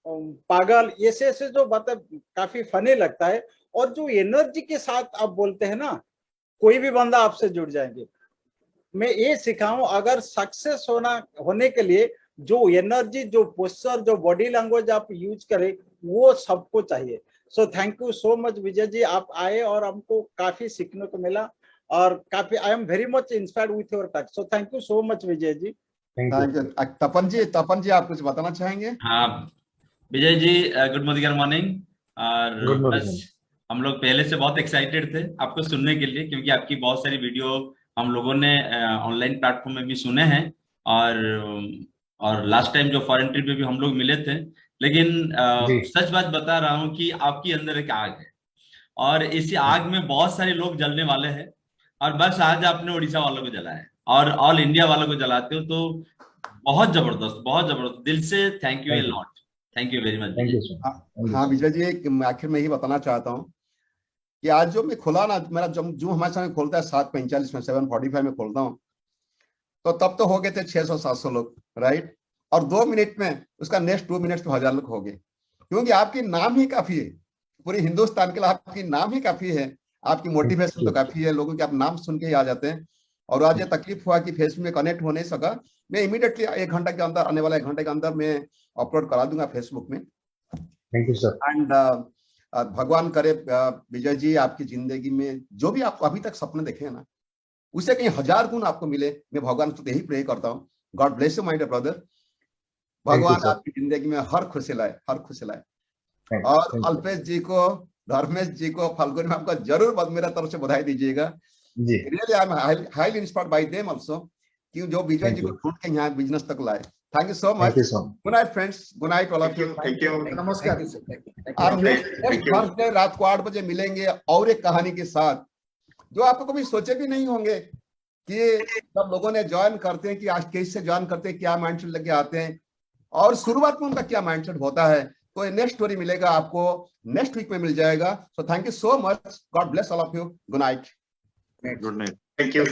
पागल, ऐसे जो बातें काफी फनी लगता है। और जो एनर्जी के साथ आप बोलते हैं ना, कोई भी बंदा आपसे जुड़ जाएंगे। मैं ये सिखाऊं, अगर सक्सेस होने के लिए जो एनर्जी, जो पोस्चर, जो बॉडी लैंग्वेज आप यूज करें, वो सबको चाहिए। So thank you so much Vijay ji, आप आए और हमको काफी सीखने को मिला और काफी I am very much inspired with your talk. So thank you so much Vijay ji. Thank you. Tapan ji आप कुछ बताना चाहेंगे? हाँ विजय जी, गुड मॉर्निंग। और बस हम लोग पहले से बहुत एक्साइटेड थे आपको सुनने के लिए, क्योंकि आपकी बहुत सारी वीडियो हम लोगों ने ऑनलाइन प्लेटफॉर्म में भी सुने हैं। और लास्ट टाइम जो फॉरेन ट्रिप में भी हम लोग मिले थे। लेकिन सच बात बता रहा हूँ कि आपकी अंदर एक आग है, और इसी आग में बहुत सारे लोग जलने वाले हैं। और बस आज आपने उड़ीसा वालों को जलाया और ऑल इंडिया वालों को जलाते हो, तो बहुत जबरदस्त दिल से thank U a lot. Thank you very much. हाँ विजय जी, मैं आखिर में ही बताना चाहता हूँ कि आज जो मैं खुला ना, मेरा जो हमारे सामने खोलता है 7:45 में, 7:45 में खोलता हूँ, तो तब तो हो गए थे 600-700 लोग, राइट। और 2 मिनट में उसका नेक्स्ट 2 मिनट तो 1000 लोग हो गए, क्योंकि आपकी नाम ही काफी है पूरे हिंदुस्तान के लिए। आपकी नाम ही काफी है, आपकी मोटिवेशन तो काफी है, लोगों के आप नाम सुन के ही आ जाते हैं। और आज ये तकलीफ हुआ कि फेसबुक में कनेक्ट हो नहीं सका, मैं इमीडिएटली 1 घंटे के अंदर, आने वाला 1 घंटे के अंदर मैं अपलोड करा दूंगा फेसबुक में। Thank you sir. एंड भगवान करे विजय जी, आपकी जिंदगी में जो भी आपको अभी तक सपने देखे हैं ना, उससे कहीं 1000 गुण आपको मिले। मैं भगवान से यही प्रे करता हूँ। God bless you my dear brother. भगवान आपकी जिंदगी में हर खुशी लाए। और अल्पेश जी को, धर्मेश जी को, फाल्गुनी मैम को जरूर मेरा तरफ से बधाई दीजिएगा। Really I am highly inspired by them also, कि जो विजय जी को ढूंढ के यहाँ बिजनेस तक लाए। Thank you so much. Good night friends, good night all of you. Thank you, नमस्कार। आप नेक्स्ट थर्सडे रात को 8 बजे मिलेंगे और एक कहानी के साथ, जो आपको कभी सोचे भी नहीं होंगे कि जब लोगों ने ज्वाइन करते हैं कि आज कैसे ज्वाइन करते हैं, क्या माइंडसेट लेके आते हैं, और शुरुआत में उनका क्या माइंडसेट होता है। तो ये नेक्स्ट स्टोरी मिलेगा आपको, नेक्स्ट वीक में मिल जाएगा। सो thank you so much, God bless all of you, good night. Good night, thank you.